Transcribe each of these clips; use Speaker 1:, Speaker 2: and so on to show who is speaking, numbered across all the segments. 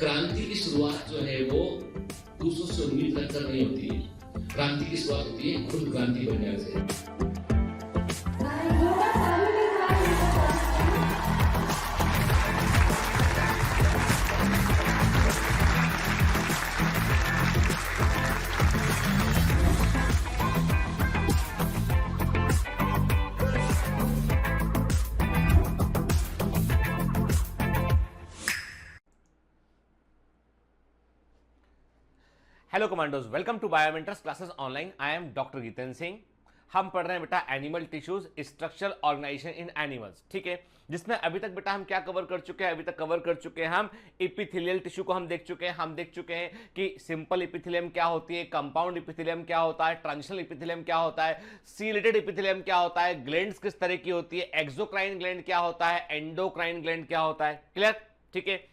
Speaker 1: क्रांति की शुरुआत जो है वो दूसरों से उम्मीद रखकर नहीं होती है। क्रांति की शुरुआत होती है खुद क्रांति बनने से।
Speaker 2: Hello commandos, welcome to Biomentors classes online. I am doctor Geetendra Singh. हम पढ़ रहे हैं बेटा animal tissues, structural organisation in animals, ठीक है। जिसमें अभी तक बेटा हम क्या कवर कर चुके हैं? अभी तक कवर कर चुके हैं हम एपिथेलियल टिश्यू को हम देख चुके हैं। हम देख चुके हैं कि सिंपल एपिथेलियम क्या होती है, कंपाउंड एपिथेलियम क्या होता है, ट्रांजिशनल एपिथेलियम क्या होता है, सीलेटेड एपिथेलियम क्या होता है, ग्लैंड्स किस तरह की होती है, एक्सोक्राइन ग्लैंड क्या होता है, एंडोक्राइन ग्लैंड क्या होता है। क्लियर? ठीक है।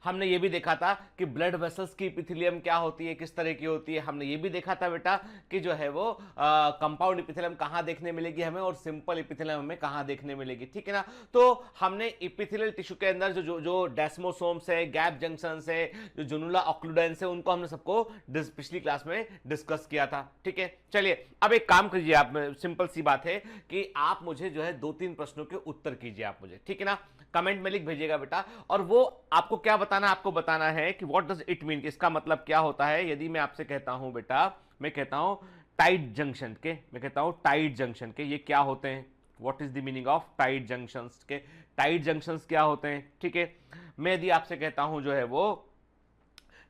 Speaker 2: हमने ये भी देखा था कि ब्लड वेसल्स की एपिथेलियम क्या होती है, किस तरह की होती है। हमने ये भी देखा था बेटा कि जो है वो कंपाउंड एपिथेलियम कहाँ देखने मिलेगी हमें और सिंपल एपिथेलियम हमें कहाँ देखने मिलेगी, ठीक है ना। तो हमने एपिथेलियल टिश्यू के अंदर जो डेस्मोसोम्स है, गैप जंक्शंस है, जो जुनुला ऑक्लूडेंस है, उनको हमने सबको पिछली क्लास में डिस्कस किया था, ठीक है। चलिए अब एक काम कीजिए आप, सिंपल सी बात है कि आप मुझे जो है 2-3 प्रश्नों के उत्तर कीजिए आप मुझे, ठीक है ना। कमेंट में लिख भेजिएगा बेटा। और वो आपको क्या बताना, आपको बताना है कि व्हाट डज इट मीन, इसका मतलब क्या होता है। यदि मैं आपसे कहता हूं बेटा, मैं कहता हूं टाइट जंक्शन के, मैं कहता हूं टाइट जंक्शन के, ये क्या होते हैं, what is the meaning of tight junctions के, टाइट जंक्शंस क्या होते हैं, ठीक है। मैं यदि आपसे कहता हूं जो है वो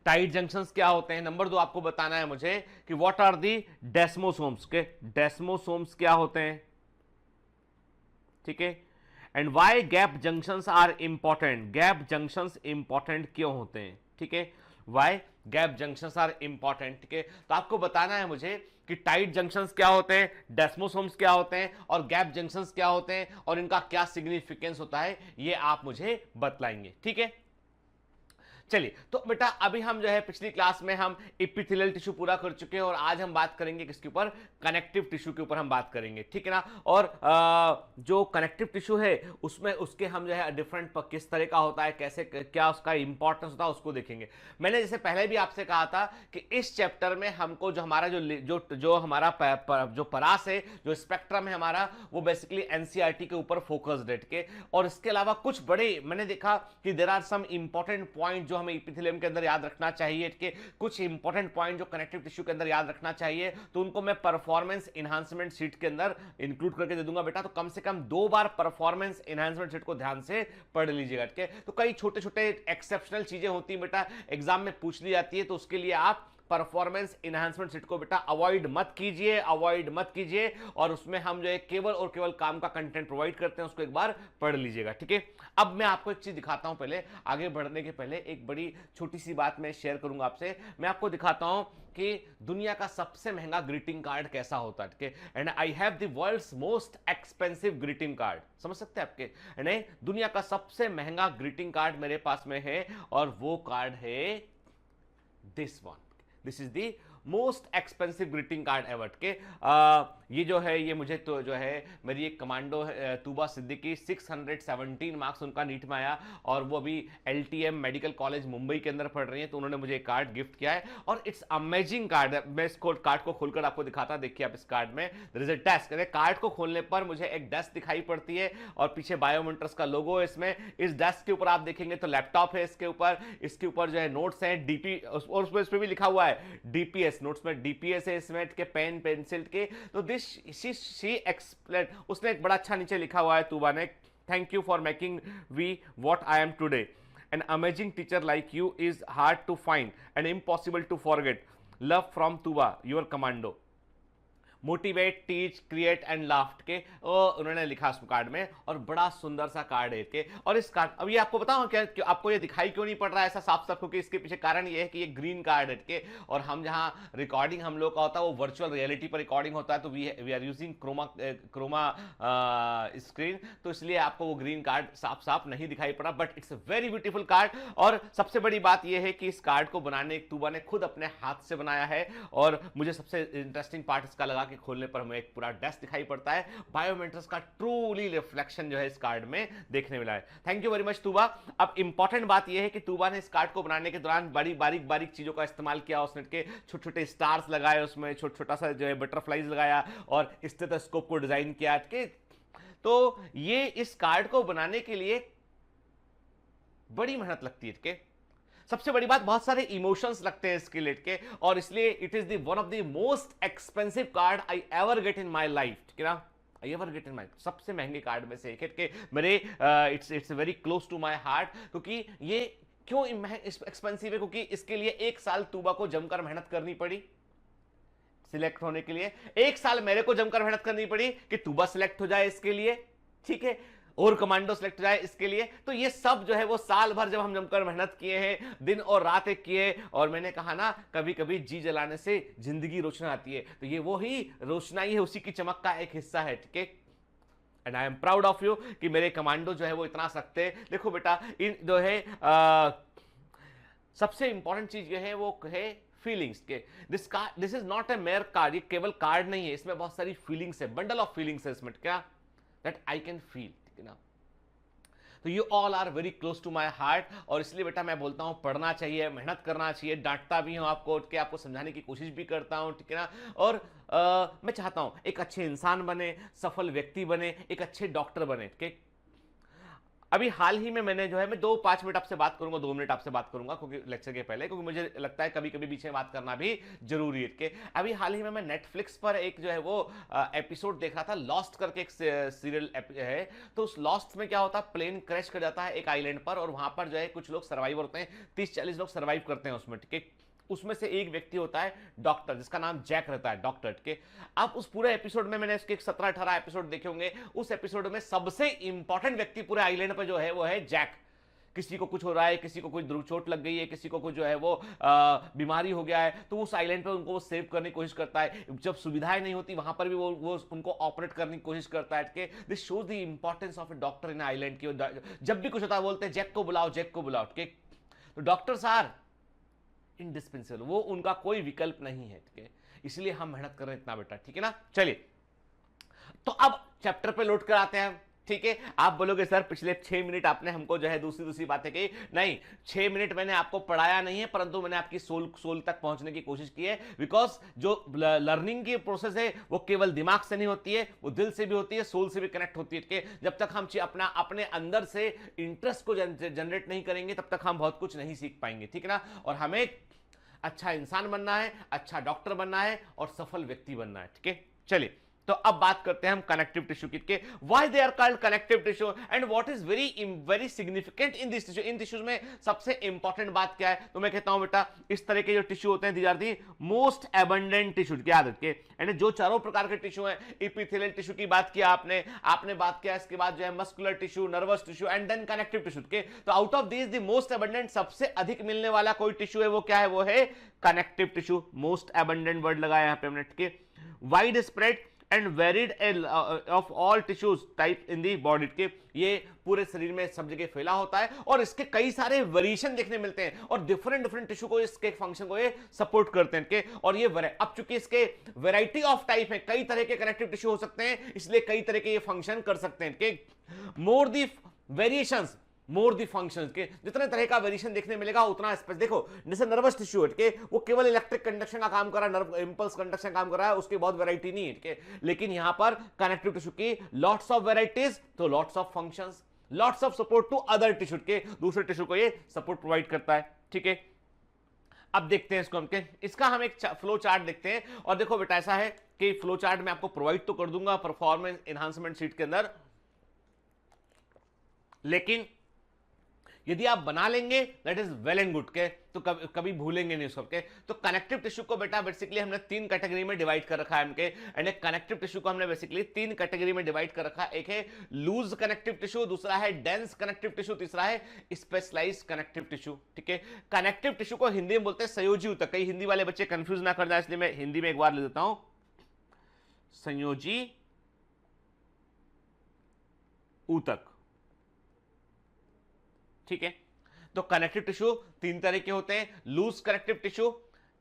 Speaker 2: टाइट जंक्शंस क्या होते हैं, नंबर 2 आपको बताना है मुझे कि व्हाट आर दी डेस्मोसोम्स के, डेस्मोसोम्स क्या होते हैं, ठीक है। And why gap junctions are important, gap junctions important क्यों होते हैं, ठीक है। Why gap junctions are important, ठीक है। तो आपको बताना है मुझे कि टाइट जंक्शंस क्या होते हैं, डेस्मोसोम्स क्या होते हैं और गैप जंक्शंस क्या होते हैं और इनका क्या सिग्निफिकेंस होता है, ये आप मुझे बतलाएंगे, ठीक है। चलिए तो बेटा अभी हम जो है पिछली क्लास में हम एपिथेलियल टिश्यू पूरा कर चुके हैं और आज हम बात करेंगे किसके ऊपर, कनेक्टिव टिश्यू के ऊपर हम बात करेंगे, ठीक है ना। और जो कनेक्टिव टिश्यू है उसमें उसके हम जो है डिफरेंट किस तरह का होता है, कैसे क्या उसका इंपॉर्टेंस होता है उसको देखेंगे। मैंने जैसे पहले भी आपसे कहा था कि इस चैप्टर में हमको जो हमारा जो हमारा जो परास है, जो स्पेक्ट्रम है हमारा, वो बेसिकली एनसीईआरटी के ऊपर फोकस्ड है के। और इसके अलावा कुछ बड़े मैंने देखा कि there are some important point जो हमें एपिथेलियम के अंदर याद रखना चाहिए, कि कुछ इंपॉर्टेंट पॉइंट जो कनेक्टिव टिश्यू के अंदर याद रखना चाहिए, तो उनको मैं परफॉर्मेंस एनहांसमेंट शीट के अंदर इंक्लूड करके दे दूंगा बेटा। तो कम से कम 2 बार परफॉर्मेंस एनहांसमेंट शीट को ध्यान से पढ़ लीजिएगा, ठीक है। तो कई छोटे छोटे एक्सेप्शनल चीजें होती है बेटा, एग्जाम में पूछ ली जाती है, तो उसके लिए आप परफॉर्मेंस एनहांसमेंट सीट को बेटा अवॉइड मत कीजिए, अवॉइड मत कीजिए। और उसमें हम जो है केवल और केवल काम का कंटेंट प्रोवाइड करते हैं, उसको एक बार पढ़ लीजिएगा, ठीक है। अब मैं आपको एक चीज दिखाता हूं, पहले आगे बढ़ने के पहले एक बड़ी छोटी सी बात मैं शेयर करूंगा आपसे। मैं आपको दिखाता हूं कि दुनिया का सबसे महंगा ग्रीटिंग कार्ड कैसा होता है, ठीक है। And I have the world's most expensive greeting card, समझ सकते हैं आपके, नहीं, दुनिया का सबसे महंगा ग्रीटिंग कार्ड मेरे पास में है और वो कार्ड है this one. This is the most expensive greeting card ever के। ये जो है ये मुझे तो जो है मेरी एक कमांडो तूबा सिद्दीकी 617 मार्क्स उनका नीट में आया और वो अभी LTM मेडिकल कॉलेज मुंबई के अंदर पढ़ रही है, तो उन्होंने मुझे एक कार्ड गिफ्ट किया है और इट्स अमेजिंग कार्ड। मैं इस कार्ड को खोलकर आपको दिखाता, देखिए आप इस कार्ड में there is a desk. Card को खोलने पर मुझे एक डेस्क दिखाई पड़ती है और पीछे बायोमेंटर्स का लोगो है इसमें। इस डेस्क के ऊपर आप देखेंगे तो लैपटॉप है इसके ऊपर, इसके ऊपर जो है नोट्स हैं डीपी, और उस पर भी लिखा हुआ है DPS, नोट्स में DPS है इसमें के, पेन पेंसिल के। तो दिस शी एक्सप्लेन, उसने एक बड़ा अच्छा नीचे लिखा हुआ है तूबा ने, thank you for making we what I am today, an amazing teacher like you is hard to find and impossible to forget, love from Tooba your commando, motivate teach create and laughed के उन्होंने लिखा उस card में। और बड़ा सुंदर सा card है के। और इस कार्ड, अब ये आपको बताऊं क्या आपको ये दिखाई क्यों नहीं पड़ रहा है ऐसा साफ साफ, क्योंकि इसके पीछे कारण ये है कि ये ग्रीन कार्ड है के। और हम जहां रिकॉर्डिंग हम लोग का होता है वो वर्चुअल रियलिटी पर रिकॉर्डिंग होता है, तो we are using chroma screen, तो इसलिए आपको वो ग्रीन कार्ड साफ साफ नहीं दिखाई पड़ा, but it's a very beautiful card. और सबसे बड़ी बात यह है कि इस कार्ड को बनाने तूबा ने खुद अपने हाथ से बनाया है। और मुझे सबसे इंटरेस्टिंग पार्ट इसका लगा के खोलने पर हमें एक पूरा डेस्क दिखाई पड़ता है। बायोमेट्रिक्स का ट्रूली रिफ्लेक्शन जो है इस कार्ड में देखने मिला है। Thank you very much Tooba. अब इंपॉर्टेंट बात यह है कि तूबा ने इस कार्ड को बनाने के दौरान बड़ी बारीक बारीक चीजों का इस्तेमाल किया। उसने के छोटे छोटे स्टार्स लगाए, उसमें छोटा सा जो है बटरफ्लाईज लगाया और स्टेथोस्कोप को डिजाइन किया के। तो ये इस कार्ड को बनाने के लिए बड़ी मेहनत लगती है के। सबसे बड़ी बात, बहुत सारे इमोशंस लगते हैं इसके लेट के, और इसलिए it is the one of the most expensive card I ever get in my life, ठीक है ना। I ever get in my, सबसे महंगे कार्ड में से एक है के मेरे, it's very close to my heart. क्योंकि ये क्यों एक्सपेंसिव है? क्योंकि इसके लिए 1 साल तूबा को जमकर मेहनत करनी पड़ी सिलेक्ट होने के लिए। 1 साल मेरे को जमकर मेहनत करनी पड़ी कि तूबा सिलेक्ट हो जाए इसके लिए, ठीक है, और कमांडो सिलेक्ट हो जाए इसके लिए। तो ये सब जो है वो साल भर जब हम जमकर मेहनत किए हैं, दिन और रात एक किए, और मैंने कहा ना कभी कभी जी जलाने से जिंदगी रोशन आती है, तो ये वो ही रोशनाई है, उसी की चमक का एक हिस्सा है, ठीक है। And I am proud of you कि मेरे कमांडो जो है वो इतना सख्त है। देखो बेटा, इन जो है सबसे इंपॉर्टेंट चीज ये है वो है फीलिंग्स के। This is not a mayor card, ये केवल कार्ड नहीं है, इसमें बहुत सारी फीलिंग्स है, बंडल ऑफ फीलिंग्स है इसमें, क्या दैट आई कैन फील, ठीक है ना। तो you all are very close to my heart, और इसलिए बेटा मैं बोलता हूं पढ़ना चाहिए, मेहनत करना चाहिए, डांटता भी हूं आपको उठ के, आपको समझाने की कोशिश भी करता हूं, ठीक है ना। और मैं चाहता हूं एक अच्छे इंसान बने, सफल व्यक्ति बने, एक अच्छे डॉक्टर बने, ठीक है। अभी हाल ही में मैंने जो है, मैं 2-5 मिनट आपसे बात करूंगा, 2 मिनट आपसे बात करूंगा क्योंकि लेक्चर के पहले, क्योंकि मुझे लगता है कभी कभी बीच में बात करना भी जरूरी है कि अभी हाल ही में मैं नेटफ्लिक्स पर एक जो है वो एपिसोड देख रहा था, लॉस्ट करके एक सीरियल है। तो उस लॉस्ट में क्या होता है, प्लेन क्रैश कर जाता है एक आइलैंड पर, और वहां पर जो है कुछ लोग सर्वाइवर होते हैं, 30-40 लोग सर्वाइव करते हैं उसमें, ठीक है। उसमें से एक व्यक्ति होता है डॉक्टर, जिसका नाम जैक रहता है, डॉक्टर के। अब उस पूरे एपिसोड में, मैंने इसके 17-18 एपिसोड देखे होंगे, उस एपिसोड में सबसे इंपॉर्टेंट व्यक्ति पूरे आइलैंड पर जो है वो है जैक। किसी को कुछ हो रहा है, किसी को कोई चोट लग गई है, किसी को कुछ जो है वो बीमारी हो गया है, तो उस आइलैंड पर उनको वो सेव करने की कोशिश करता है। जब सुविधाएं नहीं होती वहां पर भी वो उनको ऑपरेट करने की कोशिश करता है। This shows the importance of A doctor in island की। जब भी कुछ होता है बोलते हैं जैक को बुलाओ, जैक को बुलाओ, ठीक है। तो डॉक्टर्स आर इंडिस्पेंसेबल, वो उनका कोई विकल्प नहीं है, ठीक है। इसलिए हम मेहनत कर रहे हैं इतना बेटा, ठीक है ना। चलिए, तो अब चैप्टर पे लौट कर आते हैं, ठीक है। आप बोलोगे सर पिछले 6 मिनट आपने हमको जो है दूसरी बातें कही। नहीं, 6 मिनट मैंने आपको पढ़ाया नहीं है, परंतु मैंने आपकी सोल तक पहुंचने की कोशिश की है। बिकॉज जो लर्निंग की प्रोसेस है वो केवल दिमाग से नहीं होती है, वो दिल से भी होती है, सोल से भी कनेक्ट होती है, ठीक है। जब तक हम अपने अंदर से इंटरेस्ट को जनरेट नहीं करेंगे तब तक हम बहुत कुछ नहीं सीख पाएंगे, ठीक है ना। और हमें अच्छा इंसान बनना है, अच्छा डॉक्टर बनना है, और सफल व्यक्ति बनना है, ठीक है। चलिए, तो अब बात करते हैं हम कनेक्टिव टिश्यू के, why they are called connective tissue and what is very significant in this tissue. इन टिश्यूज में सबसे इंपॉर्टेंट बात क्या है, तो मैं कहता हूं बेटा इस तरह के जो टिश्यू होते हैं, these are the most abundant tissue, याद रखिए। एंड जो चारों प्रकार के टिश्यू हैं, एपिथेलियल टिश्यू की बात किया आपने बात किया, इसके बाद जो है muscular tissue, nervous tissue and then connective tissue के। तो out of this the most abundant, सबसे अधिक मिलने वाला कोई टिश्यू है वो क्या है, वो है connective tissue. Most abundant word लगाया यहां पे हमने, ठीक है। Wide spread and varied of all tissues type in the body के, ये पूरे शरीर में सब जगह फैला होता है, और इसके कई सारे वेरिएशन देखने मिलते हैं, और डिफरेंट टिश्यू को इसके फंक्शन को ये सपोर्ट करते हैं के। और ये अब चूंकि इसके वैरायटी ऑफ टाइप है, कई तरह के कनेक्टिव टिश्यू हो सकते हैं, इसलिए कई तरह के ये फंक्शन कर सकते हैं के। मोर दी वेरिएशंस मोर दी फंक्शंस के, जितने तरह का वेरिएशन देखने मिलेगा उतना स्पेस। देखो जैसे नर्वस टिश्यू है के, वो केवल इलेक्ट्रिक कंडक्शन का काम कर रहा है, नर्व इंपल्स कंडक्शन काम कर रहा है, उसकी बहुत वैरायटी नहीं है के। लेकिन यहां पर कनेक्टिव टिश्यू की लॉट्स ऑफ वैरायटीज, तो lots of functions, lots of support to other tissue के, दूसरे टिश्यू को ये सपोर्ट प्रोवाइड करता है, ठीक है। अब देखते हैं इसको इसका हम एक फ्लो चार्ट देखते हैं, और देखो बेटा ऐसा है कि फ्लो चार्ट मैं आपको प्रोवाइड तो कर दूंगा परफॉर्मेंस एनहांसमेंट शीट के अंदर, लेकिन यदि आप बना लेंगे that is well and good के, तो कभी भूलेंगे नहीं उसको के। तो कनेक्टिव टिश्यू को बेटा बेसिकली हमने 3 कैटेगरी में डिवाइड कर रखा है हमके, एंड एक कनेक्टिव टिश्यू को हमने बेसिकली 3 कैटेगरी में डिवाइड कर रखा है। एक है लूज कनेक्टिव टिश्यू, दूसरा है डेंस कनेक्टिव टिश्यू, तीसरा है स्पेशलाइज्ड कनेक्टिव टिश्यू, ठीक है। कनेक्टिव टिश्यू को हिंदी में बोलते हैं संयोजी ऊतक। कई हिंदी वाले बच्चे कंफ्यूज ना कर जाए, इसलिए मैं हिंदी में एक बार ले देता हूं, संयोजी ऊतक, ठीक है। तो कनेक्टिव टिश्यू 3 तरह के होते हैं, loose connective tissue,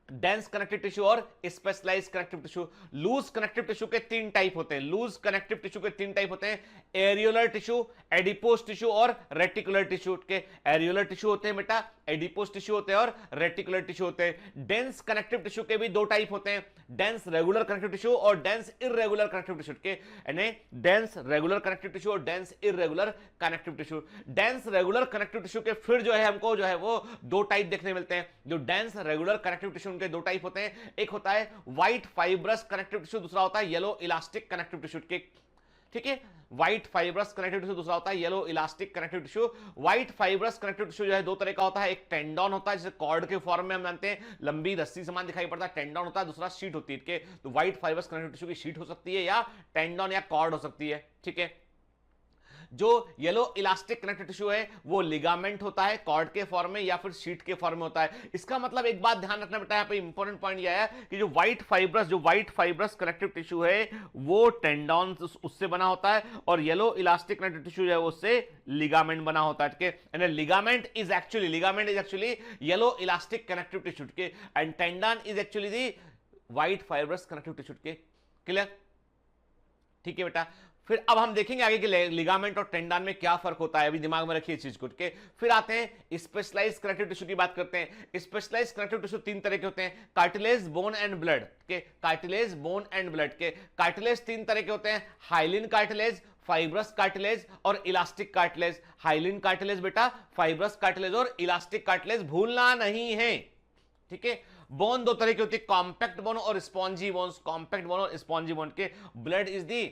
Speaker 2: dense connective tissue और specialise connective tissue. Loose connective tissue के तीन टाइप होते हैं, लूज कनेक्टिव टिश्यू के तीन टाइप होते हैं, एरियोलर टिश्यू, एडिपोज टिश्यू और रेटिकुलर टिश्यू के। एरियोलर टिश्यू होते हैं बेटा, एडिपोज टिश्यू होते हैं और रेटिकुलर टिश्यू होते हैं। डेंस कनेक्टिव टिश्यू के भी दो टाइप होते हैं, डेंस रेगुलर कनेक्टिव टिश्यू और डेंस इररेगुलर कनेक्टिव टिश्यू के, यानी डेंस रेगुलर कनेक्टिव टिश्यू और dense irregular connective tissue. Dense regular connective tissue के फिर जो है हमको जो है वो दो टाइप देखने मिलते हैं। जो डेंस रेगुलर कनेक्टिव टिश्यू के दो टाइप होते हैं, एक होता है व्हाइट फाइब्रस कनेक्टिव टिश्यू, दूसरा होता है येलो इलास्टिक कनेक्टिव टिश्यू के। ठीक है, व्हाइट फाइब्रस कनेक्टिव टिश्यू, दूसरा होता है yellow elastic connective tissue. White fibrous connective tissue जो है दो तरह का होता है, एक टेंडन होता है जिसे कॉर्ड के फॉर्म में हम जानते हैं, लंबी रस्सी समान दिखाई पड़ता है, टेंडन होता है, दूसरा शीट होती है के। तो व्हाइट फाइब्रस कनेक्टिव टिश्यू की शीट हो सकती है या टेंडन या कॉर्ड हो सकती है। ठीक है, जो येलो इलास्टिक कनेक्टिव टिश्यू है वो लिगामेंट होता है कॉर्ड के फॉर्म में या फिर शीट के फॉर्म में होता है। इसका मतलब एक बात ध्यान रखना बेटा, यहाँ पे इंपॉर्टेंट पॉइंट यह है कि जो व्हाइट फाइब्रस कनेक्टिव टिश्यू है वो टेंडन उससे बना होता है और येलो इलास्टिक कनेक्टिव टिश्यू जो है उससे लिगामेंट बना होता है। And ligament is actually yellow elastic connective tissue के and tendon is actually the white fibrous connective tissue के। क्लियर? ठीक है बेटा, फिर अब हम देखेंगे आगे कि लिगामेंट और टेंडन में क्या फर्क होता है, अभी दिमाग में रखिए इस चीज को। के फिर आते हैं स्पेशलाइज्ड कनेक्टिव टिश्यू की बात करते हैं। स्पेशलाइज्ड कनेक्टिव टिश्यू तीन तरह के होते हैं, कार्टिलेज, बोन एंड ब्लड के। कार्टिलेज, बोन एंड ब्लड के। कार्टिलेज तीन तरह के होते हैं, हाइलिन कार्टिलेज, फाइब्रस कार्टिलेज और इलास्टिक कार्टिलेज। हाइलिन कार्टिलेज बेटा, फाइब्रस कार्टिलेज और इलास्टिक कार्टिलेज भूलना नहीं है। ठीक है, बोन दो तरह की होती है, कॉम्पैक्ट बोन और स्पॉन्जी बोन्स। कॉम्पैक्ट बोन और स्पॉन्जी बोन के। Blood is the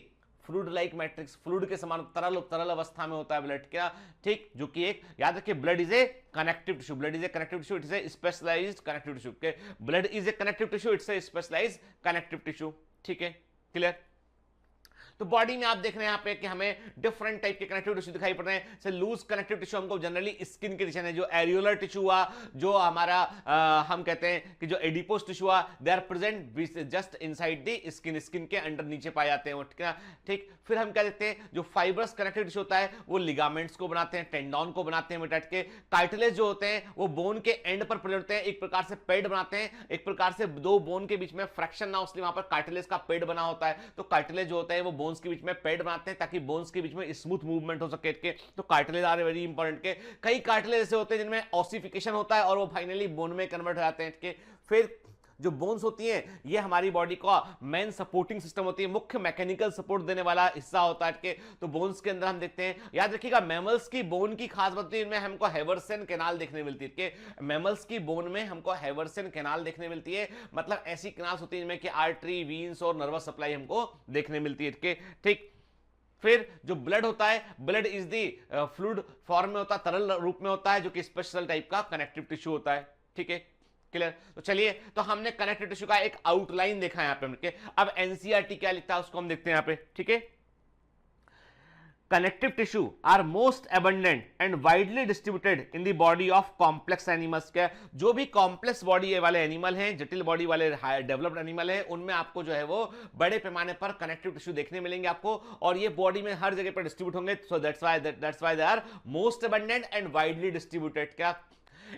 Speaker 2: fluid like matrix, fluid के समान तरल अवस्था में होता है ब्लड क्या। ठीक, जो कि एक याद रखिए, blood is a connective tissue, blood is a connective tissue, it is a specialised connective tissue के। Blood is a connective tissue, it's a specialised connective tissue. ठीक है, क्लियर? तो बॉडी में आप देख रहे हैं यहाँ पे कि हमें डिफरेंट टाइप के कनेक्टिव टिश्यू दिखाई पड़ रहे हैं। से लूज कनेक्टिव टिश्यू हमको जनरली स्किन के दिशा में, जो एरियोलर टिश्यू हुआ, जो हमारा हम कहते हैं कि जो एडिपोज टिश्यू हुआ, they are present just inside the skin, skin के अंदर नीचे पाए जाते हैं। ठीक, फिर हम क्या देखते हैं, जो फाइब्रस कनेक्टिव टिश्यू होता है वो लिगामेंट्स को बनाते हैं, टेंडन को बनाते हैं बेटा के। कार्टिलेज जो होते हैं वो बोन के एंड पर प्रेजेंट होते हैं, एक प्रकार से पेड बनाते हैं, एक प्रकार से दो बोन के बीच में फ्रैक्शन ना, इसलिए वहां पर कार्टिलेज का पेड बना होता है। तो कार्टिलेज जो होता है वो बोन्स के बीच में पेड बनाते हैं ताकि बोन्स के बीच में स्मूथ मूवमेंट हो सके के। तो कार्टिलेज आर वेरी इंपॉर्टेंट के। कई कार्टिलेज ऐसे होते हैं जिनमें ऑसिफिकेशन होता है और वो फाइनली बोन में कन्वर्ट हो जाते हैं के। फिर जो बोन्स होती हैं ये हमारी बॉडी का मेन सपोर्टिंग सिस्टम होती है, मुख्य मैकेनिकल सपोर्ट देने वाला हिस्सा होता है के। तो बोन्स के अंदर हम देखते हैं, याद रखिएगा, मैमल्स की बोन की खास बात है इनमें हमको हेवर्सन कैनाल देखने मिलती है के। मैमल्स की बोन में हमको हेवर्सन कैनाल देखने मिलती है, मतलब ऐसी कैनाल्स होती है जिनमें कि आर्टरी, वीन्स और नर्वस सप्लाई हमको देखने मिलती है के। ठीक, फिर जो ब्लड होता है, blood is the fluid form में होता है, तरल रूप में होता है, जो कि स्पेशल टाइप का कनेक्टिव टिश्यू होता है। ठीक है, क्लियर? तो चलिए, तो हमने कनेक्टिव टिश्यू का एक आउटलाइन देखा है यहाँ पे। अब एनसीईआरटी क्या लिखता है उसको हम देखते हैं यहाँ पे। ठीक है, connective tissue are most abundant and widely distributed in the body of complex animals। क्या, जो भी कॉम्प्लेक्स बॉडी वाले एनिमल हैं, जटिल बॉडी वाले डेवलप्ड एनिमल हैं, उनमें आपको जो है वो बड़े पैमाने पर कनेक्टिव टिश्यू देखने मिलेंगे आपको, और ये बॉडी में हर जगह पर डिस्ट्रीब्यूट होंगे। So that's why they are most abundant and widely distributed. क्या,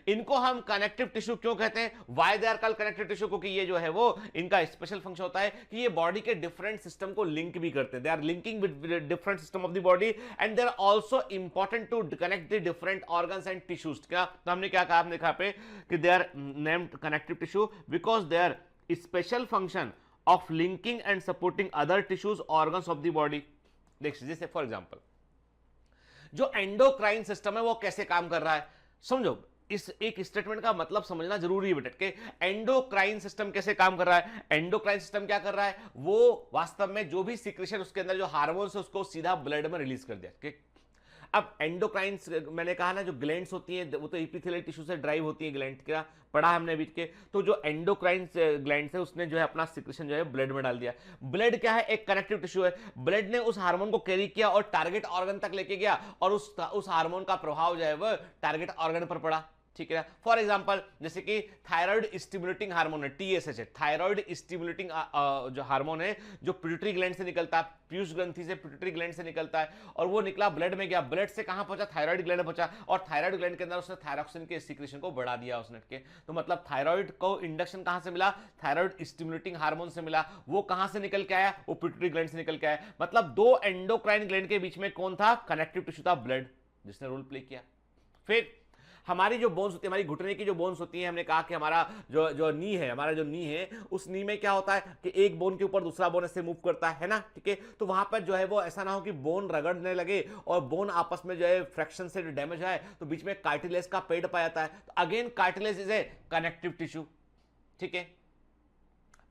Speaker 2: इनको हम कनेक्टिव टिश्यू क्यों कहते हैं? Why they are called connective tissue, क्योंकि ये जो है वो इनका स्पेशल फंक्शन होता है कि ये बॉडी के डिफरेंट सिस्टम को लिंक भी करते हैं। They are linking with different system of the body and they are also important to connect the different organs and tissues. क्या, तो हमने क्या कहा, हमने देखा पे कि they are named connective tissue because they are special function of linking and supporting other tissues organs of the body. देखिए, जैसे फॉर एग्जांपल जो एंडोक्राइन सिस्टम है वो कैसे काम कर रहा है, समझो। इस एक स्टेटमेंट का मतलब समझना जरूरी है बेटा के। एंडोक्राइन सिस्टम कैसे काम कर रहा है? एंडोक्राइन सिस्टम क्या कर रहा है, वो वास्तव में जो भी सिक्रेशन उसके अंदर जो हार्मोन्स है उसको सीधा ब्लड में रिलीज कर दिया। अब एंडोक्राइन, मैंने कहा ना, जो ग्लैंड्स होती हैं वो तो एपिथेलियल टिश्यू से ड्राइव होती है, ग्लैंड क्या पढ़ा हमने अभी के। तो जो एंडोक्राइन ग्लैंड्स है उसने जो है अपना सिक्रेशन जो है ब्लड में डाल दिया। ब्लड क्या है, एक कनेक्टिव टिश्यू है। ब्लड ने उस हार्मोन को कैरी किया और टारगेट ऑर्गन तक लेके गया, और उस हार्मोन का प्रभाव जो है वो टारगेट ऑर्गन पर पड़ा। ठीक है। फॉर एग्जांपल जैसे कि थायराइड स्टिमुलेटिंग हार्मोन है, TSH है, थायराइड स्टिमुलेटिंग जो हार्मोन है जो पिट्यूटरी ग्लैंड से निकलता है, पीयूष ग्रंथि से पिट्यूटरी ग्लैंड से निकलता है, और वो निकला ब्लड में गया, ब्लड से कहां पहुंचा, थायराइड ग्लैंड में पहुंचा, और थायराइड ग्लैंड के अंदर उसने थायरॉक्सिन के सीक्रेशन को बढ़ा दिया उसने के। तो मतलब थायराइड को इंडक्शन कहां से मिला, थायराइड स्टिमुलेटिंग हार्मोन से मिला। वो कहां से निकल के आया, वो पिट्यूटरी ग्लैंड से निकल के आया। मतलब दो एंडोक्राइन ग्लैंड के बीच में कौन था, कनेक्टिव टिश्यू था, ब्लड, जिसने रोल प्ले किया। फिर हमारी जो बोन्स होती है, हमारी घुटने की जो बोन्स होती है, हमने कहा कि हमारा जो नी है, हमारा जो नी है, उस नी में क्या होता है कि एक बोन के ऊपर दूसरा बोन ऐसे मूव करता है ना, ठीक है। तो वहां पर जो है वो ऐसा ना हो कि बोन रगड़ने लगे और बोन आपस में जो है फ्रैक्शन से डैमेज आए, तो बीच में कार्टिलेज का पेड़ पाया जाता है। तो again cartilage is a connective tissue, ठीक है।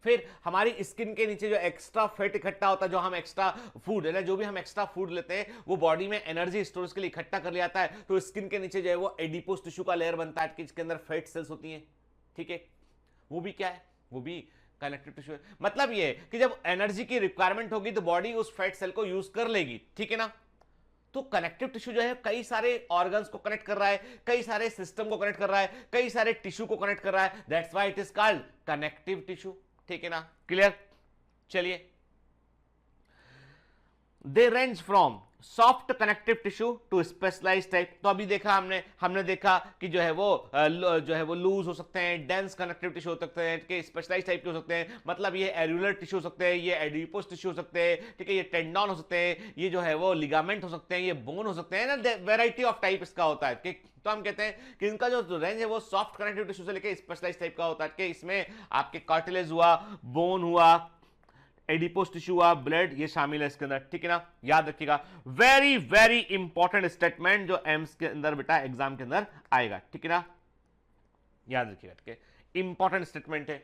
Speaker 2: फिर हमारी स्किन के नीचे जो एक्स्ट्रा फैट इकट्ठा होता है, जो हम एक्स्ट्रा फूड है ना, जो भी हम एक्स्ट्रा फूड लेते हैं वो बॉडी में एनर्जी स्टोरेज के लिए इकट्ठा कर लिया जाता है। तो स्किन के नीचे जो है वो एडिपोस टिश्यू का लेयर बनता है, जिसके अंदर फैट सेल्स होती हैं, ठीक है। वो भी क्या है, वो भी कनेक्टिव टिश्यू है। मतलब ये है कि जब एनर्जी की रिक्वायरमेंट होगी तो बॉडी उस फैट सेल को यूज कर लेगी, ठीक है ना। तो कनेक्टिव टिश्यू जो है कई सारे ऑर्गन्स को कनेक्ट कर रहा है, कई सारे सिस्टम को कनेक्ट कर रहा है, कई सारे टिश्यू को कनेक्ट कर रहा है। That's why it is called connective tissue, ठीक है ना, क्लियर। चलिए, they range from soft connective tissue to specialised type. तो अभी देखा हमने देखा कि जो है वो लूज हो सकते हैं, डेंस कनेक्टिव टिश्यू हो सकते हैं, कि स्पेशलाइज्ड टाइप के हो सकते हैं। मतलब ये एरुलर टिश्यू हो सकते हैं, ये एडिपोस टिश्यू हो सकते हैं, ठीक है, ये टेंडन हो सकते हैं, ये जो है वो लिगामेंट हो सकते हैं, ये बोन हो सकते हैं ना, वेराइटी ऑफ टाइप इसका होता है। तो हम कहते हैं कि इनका जो रेंज है वो सॉफ्ट कनेक्टिव टिश्यू से लेकर स्पेशलाइज्ड टाइप का होता है, कि इसमें आपके कार्टिलेज हुआ, बोन हुआ, एडिपोस टिश्यू हुआ, ब्लड, ये शामिल है इसके अंदर, ठीक है ना। याद रखिएगा, वेरी वेरी इंपॉर्टेंट स्टेटमेंट जो एम्स के अंदर बेटा एग्जाम के अंदर आएगा, ठीक है ना, याद रखिएगा, ठीक है, इंपॉर्टेंट स्टेटमेंट है।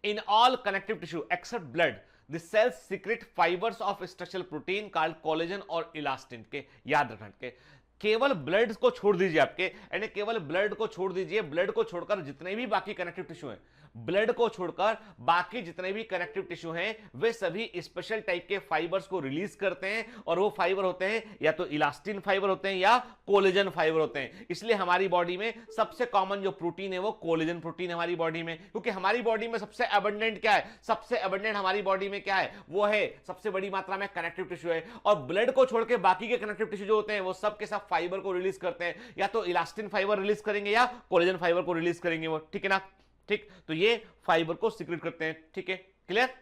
Speaker 2: In all connective tissue except blood the cells secrete fibers of structural protein called collagen और elastin, के याद रखना, के केवल ब्लड को छोड़ दीजिए आपके, यानी केवल ब्लड को छोड़ दीजिए, ब्लड को छोड़कर जितने भी बाकी कनेक्टिव टिश्यू हैं, ब्लड को छोड़कर बाकी जितने भी कनेक्टिव टिश्यू हैं वे सभी स्पेशल टाइप के फाइबर्स को रिलीज करते हैं, और वो फाइबर होते हैं या तो इलास्टिन फाइबर होते हैं या कोलेजन फाइबर होते हैं। इसलिए हमारी बॉडी में सबसे कॉमन जो प्रोटीन है वो कोलेजन प्रोटीन है हमारी बॉडी में, क्योंकि हमारी बॉडी में सबसे अबंडेंट क्या है, सबसे अबंडेंट हमारी बॉडी में क्या है, वो है सबसे बड़ी मात्रा में कनेक्टिव टिश्यू है। और ब्लड को छोड़ के बाकी के कनेक्टिव टिश्यू जो होते हैं वो सब के सब फाइबर को रिलीज करते हैं, या तो इलास्टिन फाइबर रिलीज करेंगे या कोलेजन फाइबर को रिलीज करेंगे वो, ठीक है ना, ठीक। तो ये फाइबर को सीक्रेट करते हैं, ठीक है, क्लियर।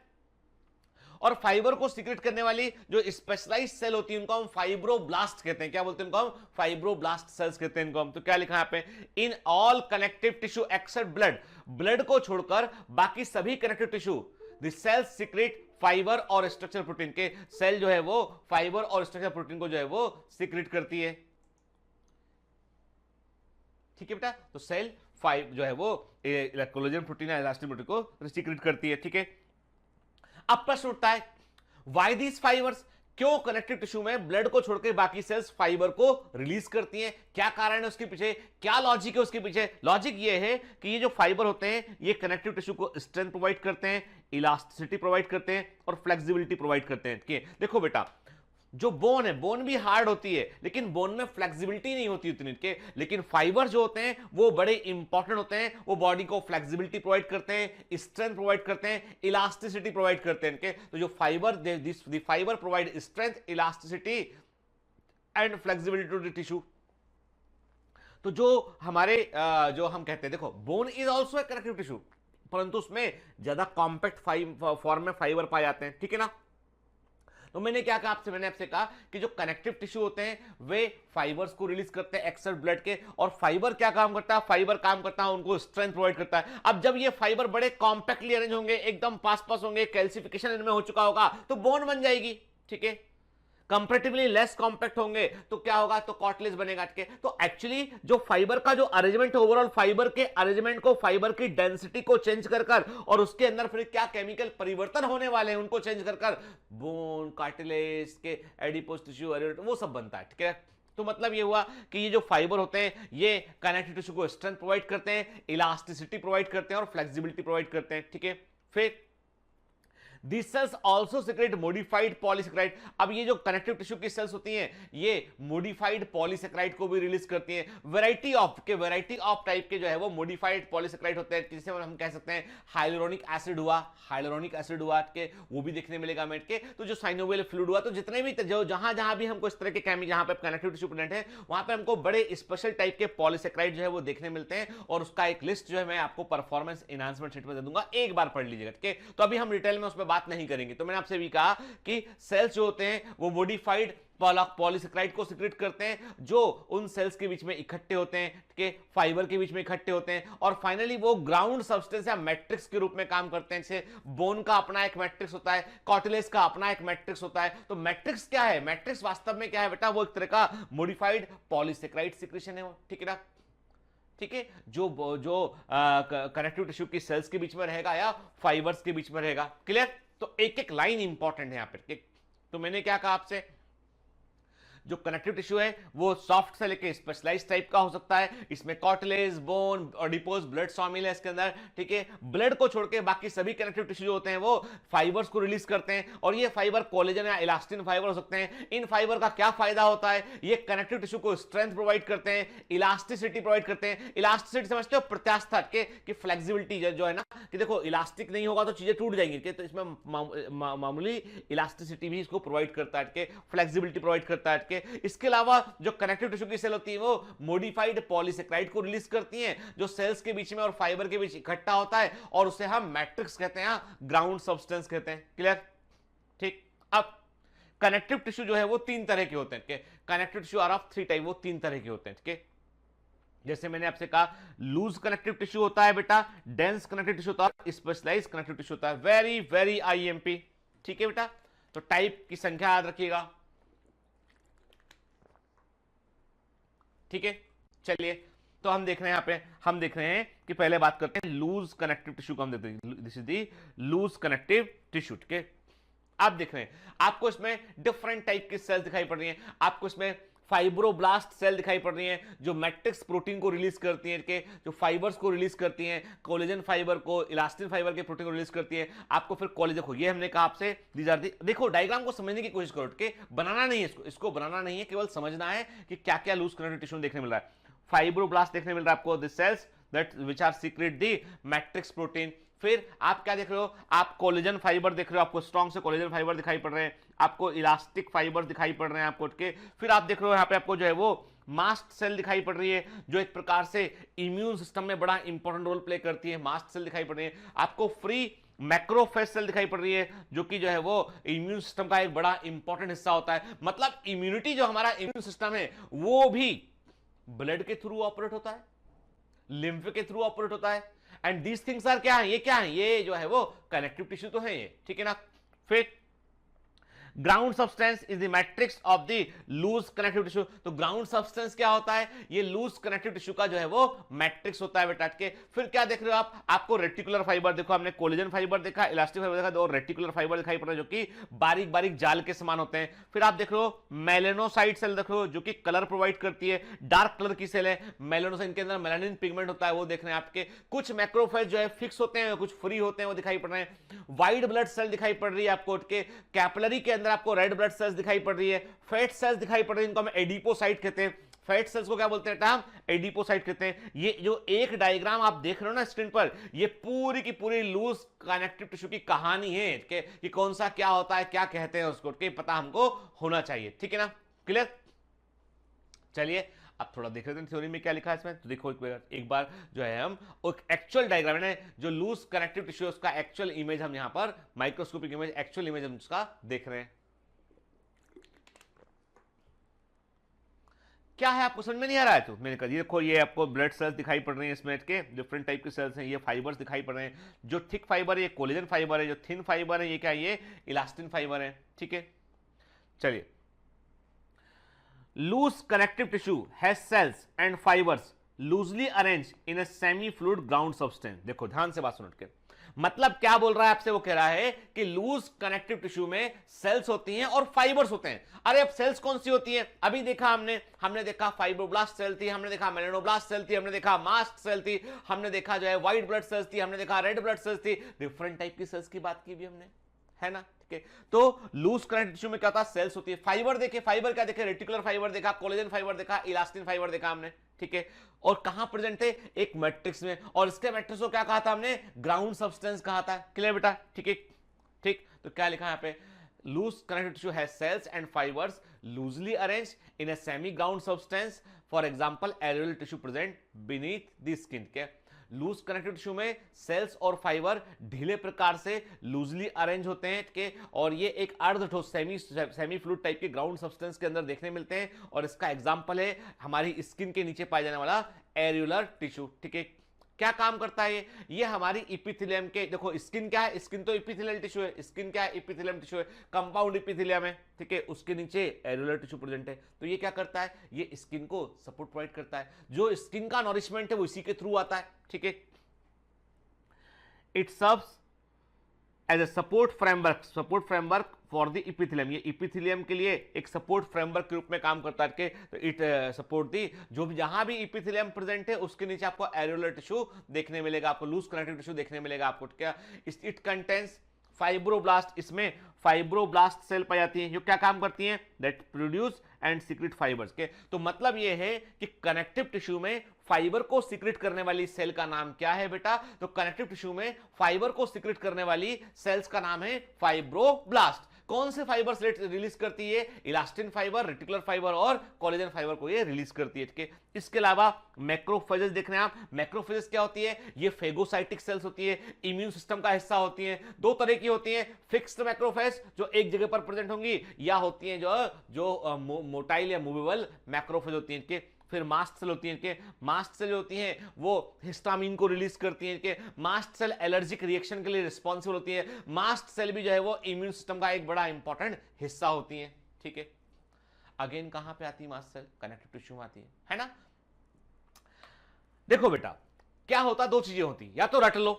Speaker 2: और फाइबर को सीक्रेट करने वाली जो स्पेशलाइज्ड सेल होती है उनको हम फाइब्रोब्लास्ट कहते हैं। क्या बोलते हैं उनको हम, फाइब्रोब्लास्ट सेल्स कहते हैं इनको हम। तो क्या लिखा है यहाँ पे, in all connective tissue except blood, blood को छोड़कर बाकी सभी connective tissue the sales secret fibre और स्ट्रक्चर प्रोटीन, के सेल जो है वो फाइबर और स्ट्रक्चर प्रोटीन को जो है वो सीक्रेट करती है, ठीक है बेटा। तो सेल फाइव जो है वो कोलेजन प्रोटीन या इलास्टिन प्रोटीन को सीक्रेट करती है, ठीक है। अब प्रश्न उठता है, व्हाई दीज फाइबर्स, क्यों कनेक्टिव टिश्यू में ब्लड को छोड़कर बाकी सेल्स फाइबर को रिलीज करती हैं, क्या कारण है उसके पीछे, क्या लॉजिक है उसके पीछे। लॉजिक ये है कि ये जो फाइबर होते हैं ये कनेक्टिव टिश्यू को स्ट्रेंथ प्रोवाइड करते हैं, इलास्टिसिटी प्रोवाइड करते हैं और फ्लेक्सिबिलिटी प्रोवाइड करते हैं, ठीक है। देखो बेटा, जो बोन है, बोन भी हार्ड होती है लेकिन बोन में फ्लेक्सिबिलिटी नहीं होती उतनी के, लेकिन फाइबर जो होते हैं वो बड़े इंपॉर्टेंट होते हैं, वो बॉडी को फ्लेक्सिबिलिटी प्रोवाइड करते हैं, स्ट्रेंथ प्रोवाइड करते हैं, इलास्टिसिटी प्रोवाइड करते हैं इनके। तो जो fibre, the fibre provide strength, elasticity and flexibility to the tissue. तो जो हमारे जो हम कहते हैं, देखो bone is also a connective tissue, परंतु उसमें ज्यादा कॉम्पैक्ट फॉर्म में फाइबर पाए जाते हैं, ठीक है ना। तो मैंने क्या कहा आपसे, मैंने आपसे कहा कि जो कनेक्टिव टिश्यू होते हैं वे फाइबर्स को रिलीज करते हैं एक्सेप्ट ब्लड के, और फाइबर क्या काम करता है, फाइबर काम करता है उनको स्ट्रेंथ प्रोवाइड करता है। अब जब ये फाइबर बड़े कॉम्पैक्टली अरेंज होंगे, एकदम पास पास होंगे, कैल्सिफिकेशन इनमें हो चुका होगा तो बोन बन जाएगी, ठीक है। कंपैरेटिवली लेस कॉम्पैक्ट होंगे तो क्या होगा, तो कार्टिलेज बनेगा, ठीक है। तो एक्चुअली जो फाइबर का जो अरेंजमेंट है, ओवरऑल फाइबर के अरेंजमेंट को, फाइबर की डेंसिटी को चेंज कर और उसके अंदर फिर क्या केमिकल परिवर्तन होने वाले हैं उनको चेंज कर बोन, कार्टिलेज के एडिपोस टिश्यू वो सब बनता है, ठीक है। तो मतलब ये हुआ कि ये जो फाइबर होते हैं ये कनेक्टिव टिश्यू को स्ट्रेंथ प्रोवाइड करते हैं, इलास्टिसिटी प्रोवाइड करते हैं और फ्लेक्सिबिलिटी प्रोवाइड करते हैं, ठीक है। फिर this cells also secrete modified polysaccharide. अब ये जो कनेक्टिव टिश्यू की सेल्स होती हैं ये मॉडिफाइड पॉलीसेकेराइड को भी रिलीज करती हैं। वैरायटी ऑफ टाइप के जो है वो मॉडिफाइड पॉलीसेकेराइड होते हैं, जिसे हम कह सकते हैं हाइलुरोनिक एसिड हुआ के, वो भी देखने मिलेगा मेट के। तो जो साइनोवियल फ्लूइड हुआ, तो जितने भी जो जहां भी हमको इस तरह के जहां पे कनेक्टिव टिश्यू प्रेजेंट है वहां पे हमको बड़े स्पेशल टाइप के पॉलीसेकेराइड जो है वो देखने मिलते हैं, और उसका एक लिस्ट जो है मैं आपको परफॉर्मेंस एनहांसमेंट शीट में दे दूंगा, एक बार पढ़ लीजिएगा। ठीक है, तो अभी हम डिटेल में उस पर बात नहीं करेंगे। तो मैंने आपसे भी कहा कि सेल्स जो होते हैं वो मॉडिफाइड पॉलीसेकेराइड को सिक्रेट करते हैं, जो उन सेल्स के बीच में इकट्ठे होते हैं, ठीक है, फाइबर के बीच में इकट्ठे होते हैं, और फाइनली वो ग्राउंड सब्सटेंस या मैट्रिक्स के रूप में काम करते हैं। जैसे बोन का अपना एक मैट्रिक्स होता है, कार्टिलेज का अपना एक मैट्रिक्स होता है। तो मैट्रिक्स क्या है? मैट्रिक्स वास्तव में क्या है बेटा? वो एक तरह का मॉडिफाइड पॉलीसेकेराइड सिक्रेशन है, ठीक है ना। ठीक है, जो कनेक्टिव टिश्यू की सेल्स के बीच में रहेगा या फाइबर्स के बीच में रहेगा। क्लियर? तो एक एक लाइन इंपॉर्टेंट है यहां पर। तो मैंने क्या कहा आपसे, जो कनेक्टिव टिश्यू है वो सॉफ्ट से लेके स्पेशलाइज्ड टाइप का हो सकता है। इसमें कार्टिलेज, बोन, ऑडिपोज, ब्लड शामिल है इसके अंदर। ठीक है, ब्लड को छोड़ के बाकी सभी कनेक्टिव टिश्यू जो होते हैं वो फाइबर्स को रिलीज करते हैं, और ये फाइबर कोलेजन या इलास्टिन फाइबर हो सकते हैं। इन फाइबर का क्या फायदा होता है? ये कनेक्टिव टिश्यू को स्ट्रेंथ प्रोवाइड करते हैं, इलास्टिसिटी प्रोवाइड करते हैं। इलास्टिसिटी समझते हो? प्रत्यास्था कि फ्लेक्सिबिलिटी जो है ना, कि देखो इलास्टिक नहीं होगा तो चीजें टूट जाएंगी, तो इसमें मामूली इलास्टिसिटी भी इसको प्रोवाइड करता है, फ्लेक्सिबिलिटी प्रोवाइड करता है। इसके अलावा जो कनेक्टिव टिश्यू की सेल होती है वो मॉडिफाइड पॉलीसेकेराइड को रिलीज करती हैं, जो सेल्स के बीच में और फाइबर के बीच इकट्ठा होता है, और उसे हम मैट्रिक्स कहते हैं, ग्राउंड सब्सटेंस कहते हैं। क्लियर? ठीक। अब कनेक्टिव टिश्यू जो है वो तीन तरह के होते हैं। Connective tissue are of three type, वो तीन तरह के होते हैं। ठीक है, जैसे मैंने आपसे कहा लूज कनेक्टिव टिश्यू होता है बेटा, डेंस कनेक्टिव टिश्यू होता है, स्पेशलाइज्ड कनेक्टिव टिश्यू होता है। Very very IMP. ठीक है बेटा, तो टाइप की संख्या याद रखिएगा। ठीक है, चलिए तो हम देख रहे हैं, यहां पे हम देख रहे हैं कि पहले बात करते हैं लूज कनेक्टिव टिश्यू को। हम देखते हैं this is the loose connective tissue. ठीक है, आप देख रहे हैं आपको इसमें डिफरेंट टाइप की सेल्स दिखाई पड़ रही हैं। आपको इसमें फाइब्रोब्लास्ट सेल दिखाई पड़ रही हैं जो मैट्रिक्स प्रोटीन को रिलीज करती हैं, के जो फाइबर्स को रिलीज करती हैं, कोलेजन फाइबर को, इलास्टिन फाइबर के प्रोटीन को रिलीज करती है। आपको फिर कोलेजन को, ये हमने कहा आपसे दीज आर दी, देखो डायग्राम को समझने की कोशिश करो, के बनाना नहीं है इसको बनाना नहीं है, केवल समझना है कि क्या क्या लूज कनेक्टिव टिश्यू देखने मिल रहा है। फाइब्रोब्लास्ट देखने मिल रहा है आपको, this cells that which are secrete the matrix protein. फिर आप क्या देख रहे हो? आप कोलेजन फाइबर देख रहे हो, आपको स्ट्रॉन्ग से कोलेजन फाइबर दिखाई पड़ रहे हैं, आपको इलास्टिक फाइबर दिखाई पड़ रहे हैं आपको के। फिर आप देख रहे हो यहाँ पे आपको जो है वो मास्ट सेल दिखाई पड़ रही है, जो एक प्रकार से इम्यून सिस्टम में बड़ा इंपॉर्टेंट रोल प्ले करती है। मास्ट सेल दिखाई पड़ रही है आपको, फ्री मैक्रोफेज सेल दिखाई पड़ रही है, जो कि जो है वो इम्यून सिस्टम का एक बड़ा इंपॉर्टेंट हिस्सा होता है। मतलब इम्यूनिटी जो हमारा इम्यून सिस्टम है वो भी ब्लड के थ्रू ऑपरेट होता है, लिम्फ के थ्रू ऑपरेट होता है। एंड दीज थिंग्स आर क्या है? ये क्या है? ये जो है वो कनेक्टिव टिश्यू तो है ये। ठीक है ना। फिर ground substance is the matrix of the loose connective tissue. तो ग्राउंड सब्सटेंस क्या होता है? ये लूज कनेक्टिव टिश्यू का जो है वो मैट्रिक्स होता है बेटा के। फिर क्या देख रहे हो आप? आपको रेटिकुलर फाइबर देखो, हमने कोलेजन फाइबर देखा, इलास्टिक फाइबर देखा, और रेटिकुलर फाइबर दिखाई पड़ रहा है जो कि बारीक बारीक जाल के समान होते हैं। फिर आप देख रहे हो मेलेनोसाइट सेल देख रहे हो, जो कि कलर प्रोवाइड करती है, डार्क कलर की सेल है मेलेनोसाइट, इनके अंदर मेलानिन पिगमेंट होता है, वो देख रहे हैं आपके। कुछ मैक्रोफेज जो है फिक्स होते हैं, कुछ फ्री होते हैं, वो दिखाई पड़ रहे हैं। व्हाइट ब्लड सेल दिखाई पड़ रही है आपको के, कैपिलरी के अंदर आपको रेड ब्लड सेल्स दिखाई पड़ रही है, फैट सेल्स दिखाई पड़ रही है, इनको हम एडिपोसाइट कहते हैं। फैट सेल्स को क्या बोलते हैं? टर्म एडिपोसाइट कहते हैं। ये जो एक डायग्राम आप देख रहे हो ना स्क्रीन पर, ये पूरी की पूरी लूज कनेक्टिव टिश्यू की कहानी है कि कौन सा क्या होता है, क्या कहते हैं उसको, कि पता हमको होना चाहिए। ठीक है ना, क्लियर? चलिए अब थोड़ा देख रहे थे थ्योरी में क्या लिखा है इसमें, तो देखो एक बार जो है हम एक्चुअल डायग्राम है जो लूज कनेक्टिव टिश्यू उसका एक्चुअल इमेज हम यहां पर माइक्रोस्कोपिक इमेज, एक्चुअल इमेज हम उसका देख रहे हैं। क्या है आपको समझ में नहीं आ रहा है? तो मैंने कहा ये देखो, ये आपको ब्लड सेल्स दिखाई पड़ रही हैं इसमें के, डिफरेंट टाइप के सेल्स हैं, ये फाइबर्स दिखाई पड़ रहे हैं। जो थिक फाइबर है ये कोलेजन फाइबर है, जो थिन फाइबर है ये क्या है? ये इलास्टिन फाइबर है। ठीक है, चलिए loose connective tissue has cells and fibres loosely arrange in a semi fluid ground substance. देखो ध्यान से बात सुन के, मतलब क्या बोल रहा है आपसे? वो कह रहा है कि लूज कनेक्टिव टिश्यू में सेल्स होती हैं और फाइबर्स होते हैं। अरे अब सेल्स कौन सी होती हैं? अभी देखा हमने देखा फाइब्रोब्लास्ट सेल थी, हमने देखा मेलेनोब्लास्ट सेल थी, हमने देखा मास्ट सेल थी, हमने देखा जो है व्हाइट ब्लड सेल्स थी, हमने देखा रेड ब्लड सेल्स थी, डिफरेंट टाइप की सेल्स की बात की भी हमने। है ना, ठीक है। तो लूज कनेक्टिव टिश्यू में क्या होता है, सेल्स होती है। फाइबर देखे, फाइबर क्या देखे, रेटिकुलर फाइबर देखा, कोलेजन फाइबर देखा, इलास्टिन फाइबर देखा हमने, ठीक है। और कहां प्रेजेंट है, एक मैट्रिक्स में, और इसके मैट्रिक्स को क्या कहा था हमने, ग्राउंड सब्सटेंस कहा था। क्लियर बेटा, ठीक है। ठीक, तो क्या लिखा है यहाँ पे, loose connective tissue has cells and fibers loosely arranged in a semi ground substance, for example areolar tissue present beneath the skin। के लूज कनेक्टिव टिश्यू में सेल्स और फाइबर ढीले प्रकार से लूजली अरेंज होते हैं के, और ये एक अर्ध ठोस सेमी फ्लूइड टाइप के ग्राउंड सब्सटेंस के अंदर देखने मिलते हैं, और इसका एग्जांपल है हमारी स्किन के नीचे पाया जाने वाला एरियोलर टिश्यू, ठीक है। क्या काम करता है ये हमारी इपिथेलियम के, देखो स्किन क्या है, स्किन तो इपिथेलियल टिश्यू है, स्किन क्या है, इपिथेलियम टिश्यू है, कंपाउंड इपिथेलियम है, ठीक है। उसके नीचे एरियोलर टिश्यू प्रेजेंट है। तो ये क्या करता है, ये स्किन को सपोर्ट प्रोवाइड करता है, जो स्किन का नॉरिशमेंट है वो इसी के थ्रू आता है, ठीक है। It serves as a support framework for the epithelium, ये इपिथेलियम के लिए एक सपोर्ट फ्रेमवर्क के रूप में काम करता है। तो इट सपोर्ट दी, जो भी जहां भी इपिथेलियम प्रेजेंट है उसके नीचे आपको एरियोलर टिश्यू देखने मिलेगा, आपको लूज कनेक्टिव टिश्यू देखने मिलेगा आपको, क्या। इट कंटेन्स फाइब्रोब्लास्ट, इसमें फाइब्रोब्लास्ट सेल पाई जाती है, जो क्या काम करती हैं, that produce and secret fibres के। तो मतलब ये है कि कनेक्टिव टिश्यू में फाइबर को सीक्रेट करने वाली सेल का नाम क्या है बेटा, तो कनेक्टिव टिश्यू में फाइबर को सीक्रेट करने वाली सेल्स का नाम है फाइब्रोब्लास्ट। कौन से फाइबर्स रिलीज करती है, इलास्टिन फाइबर, रेटिकुलर फाइबर और कोलेजन फाइबर को ये रिलीज करती है, ठीक है। इसके अलावा मैक्रोफेजेस देख रहे हैं आप, मैक्रोफेजेस क्या होती है, ये फेगोसाइटिक सेल्स होती है, इम्यून सिस्टम का हिस्सा होती है। दो तरह की होती है, फिक्स्ड मैक्रोफेज जो एक जगह पर प्रेजेंट होंगी, या होती हैं जो मोटाइल या मूवेबल मैक्रोफेज होती हैं, इनके। फिर मास्ट सेल होती हैं, इनके मास्ट सेल होती हैं वो हिस्टामिन को रिलीज करती हैं, इनके मास्ट सेल एलर्जिक रिएक्शन के लिए रिस्पॉन्सिबल होती है। मास्ट सेल भी जो है वो इम्यून सिस्टम का एक बड़ा इंपॉर्टेंट हिस्सा होती हैं, ठीक है। अगेन कहां पे आती है मास्ट सेल, कनेक्टिव टिश्यू में आती है ना। देखो बेटा क्या होता, दो चीजें होती, या तो रट लो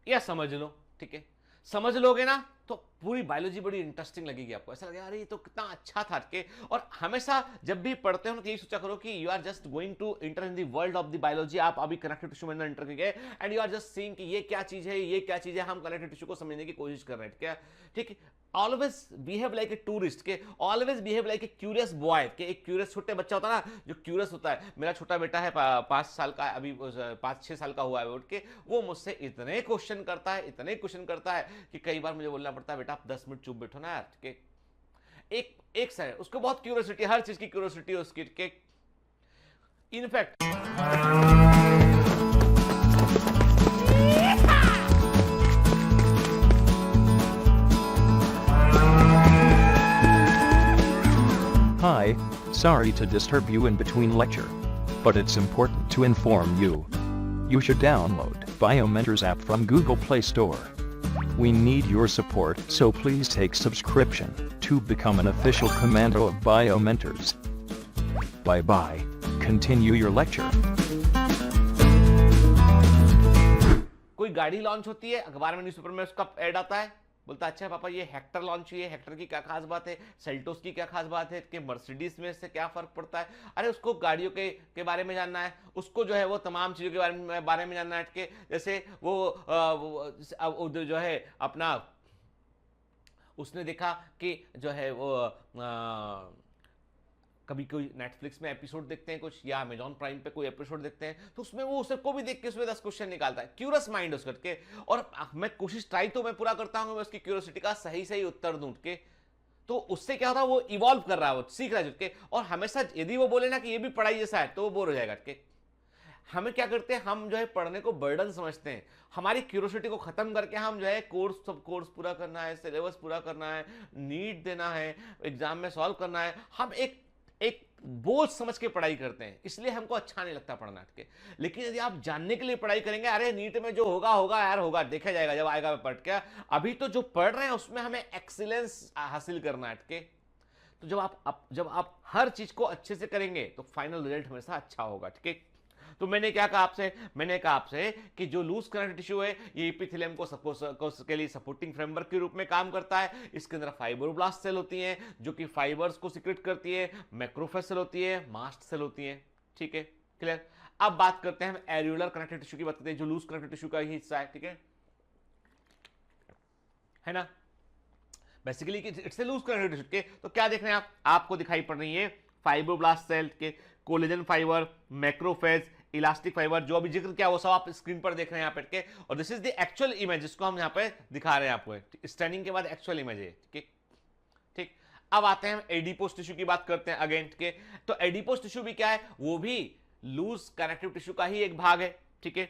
Speaker 2: या समझ लो, ठीक है। समझ लोगे ना तो पूरी बायोलॉजी बड़ी इंटरेस्टिंग लगेगी आपको, ऐसा लगेगा अरे ये तो कितना अच्छा था के। और हमेशा जब भी पढ़ते हो ना, यही सोचा करो कि you are just going to enter in the world of the biology. आप अभी कनेक्टिव टिश्यू में एंटर किए and you are just seeing कि ये क्या चीज है, ये क्या चीज है, हम कनेक्टिव टिश्यू को समझने की कोशिश कर रहे हैं, क्या, ठीक है। Always behave like a tourist के, always behave like a curious boy के। एक क्यूरियस छोटे बच्चा होता है ना, जो क्यूरियस होता है। मेरा छोटा बेटा है 5 साल का, अभी 5-6 साल का हुआ है उठ के, वो मुझसे इतने क्वेश्चन करता है, इतने क्वेश्चन करता है कि कई बार मुझे बोलना पड़ता है बेटा आप 10 मिनट चुप बैठो ना यार, ठीक है। एक सर उसको बहुत क्यूरियोसिटी, हर चीज की क्यूरियोसिटी है उसकी, ठीक है। In fact
Speaker 3: Hi, sorry to disturb you in between lecture. But it's important to inform you. You should download Biomentors app from Google Play Store. We need your support, so please take subscription to become an official commando of Biomentors. Bye bye. Continue your lecture.
Speaker 2: कोई गाड़ी launch होती है, अखबार में newspaper में उसका add आता है, बोलता अच्छा पापा ये हेक्टर लॉन्च हुई है, हेक्टर की क्या खास बात है, सेल्टोस की क्या खास बात है, कि मर्सिडीज में से क्या फर्क पड़ता है। अरे उसको गाड़ियों के बारे में जानना है, उसको जो है वो तमाम चीज़ों के बारे में जानना है, कि जैसे वो जो है अपना उसने देखा कि जो है वो कभी कोई नेटफ्लिक्स में एपिसोड देखते हैं कुछ, या अमेजॉन प्राइम पे कोई एपिसोड देखते हैं, तो उसमें वो उसको भी देख के उसमें 10 क्वेश्चन निकालता है, क्यूरियस माइंड उसका के। और मैं कोशिश ट्राई तो मैं पूरा करता हूँ मैं उसकी क्यूरियोसिटी का सही उत्तर दूं के। तो उससे क्या होता है, वो इवॉल्व कर रहा है, वो सीख रहा है के। और हमेशा यदि वो बोले ना कि ये भी पढ़ाई जैसा है, तो वो बोर हो जाएगा के। हमें क्या करते हैं, हम जो है पढ़ने को बर्डन समझते हैं, हमारी क्यूरियोसिटी को खत्म करके हम जो है कोर्स पूरा करना है, सिलेबस पूरा करना है, नीट देना है, एग्जाम में सॉल्व करना है, हम एक बोझ समझ के पढ़ाई करते हैं, इसलिए हमको अच्छा नहीं लगता पढ़ना के। लेकिन यदि आप जानने के लिए पढ़ाई करेंगे, अरे नीट में जो होगा यार होगा, देखा जाएगा जब आएगा पढ़ के। अभी तो जो पढ़ रहे हैं उसमें हमें एक्सीलेंस हासिल करना है के। तो जब आप हर चीज को अच्छे से करेंगे तो फाइनल रिजल्ट हमेशा अच्छा होगा, ठीक है। तो मैंने क्या कहा आपसे, मैंने कहा आपसे कि जो लूज कनेक्टिव टिश्यू है ये एपिथेलियम के लिए सपोर्टिंग फ्रेमवर्क के रूप में काम करता है। इसके अंदर फाइब्रोब्लास्ट सेल होती हैं जो कि फाइबर्स को सीक्रेट करती है, मैक्रोफेज सेल होती है, मास्ट सेल होती है, ठीक है, क्लियर। अब बात करते हैं हम एरियोलर कनेक्टिव टिश्यू की बात करते हैं, जो लूज कनेक्टिव टिश्यू का ही हिस्सा है, ठीक है ना। Basically it's a loose connective tissue के। तो क्या देख रहे हैं आप, आपको दिखाई पड़ रही है फाइब्रोब्लास्ट सेल के, collagen fibre, macrophage, elastic fibre, जो अभी जिक्र किया वो सब आप स्क्रीन पर देख रहे हैं यहाँ पे, और this is the actual image जिसको हम यहाँ पे दिखा रहे हैं आपको, स्टैंडिंग के बाद एक्चुअल इमेज है। ठीक, अब आते हैं हम एडिपोज टिश्यू की बात करते हैं अगेन के। तो एडिपोज टिश्यू भी क्या है, वो भी लूज कनेक्टिव टिश्यू का ही एक भाग है। ठीक है,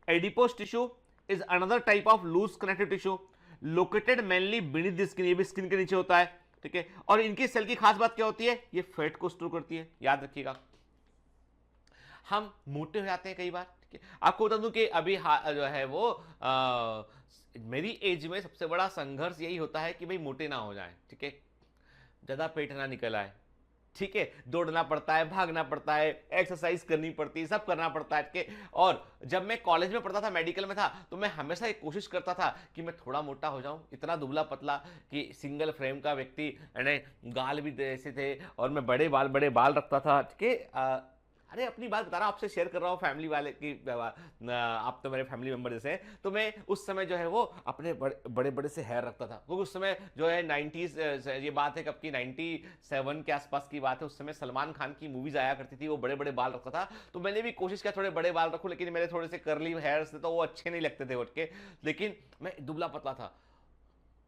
Speaker 2: adipose tissue is another type of loose connective tissue located mainly beneath the skin, ये भी स्किन के नीचे होता है। ठीक है, और इनकी सेल की खास बात क्या होती है, ये फैट को स्टोर करती है। याद रखिएगा, हम मोटे हो जाते हैं कई बार। ठीक है, आपको बता दूं कि अभी जो है वो मेरी एज में सबसे बड़ा संघर्ष यही होता है कि भाई मोटे ना हो जाए। ठीक है, ज्यादा पेट ना निकल आए। ठीक है, दौड़ना पड़ता है, भागना पड़ता है, एक्सरसाइज करनी पड़ती है, सब करना पड़ता है। और जब मैं कॉलेज में पढ़ता था, मेडिकल में था, तो मैं हमेशा एक कोशिश करता था कि मैं थोड़ा मोटा हो जाऊं, इतना दुबला पतला कि सिंगल फ्रेम का व्यक्ति, गाल भी ऐसे थे और मैं बड़े बाल रखता था। ठीक है, अरे अपनी बात बता रहा हूँ, आपसे शेयर कर रहा हूँ, फैमिली वाले की, आप तो मेरे फैमिली मेंबर जैसे हैं। तो मैं उस समय जो है वो अपने बड़े से हेयर रखता था, क्योंकि उस समय जो है 90s, ये बात है कब की, 97 के आसपास की बात है। उस समय सलमान खान की मूवीज आया करती थी, वो बड़े बाल रखता था। तो मैंने भी कोशिश किया थोड़े बड़े बाल रखूं, लेकिन मेरे थोड़े से कर्ली हेयर्स थे तो वो अच्छे नहीं लगते थे उठ के, लेकिन मैं दुबला पतला था।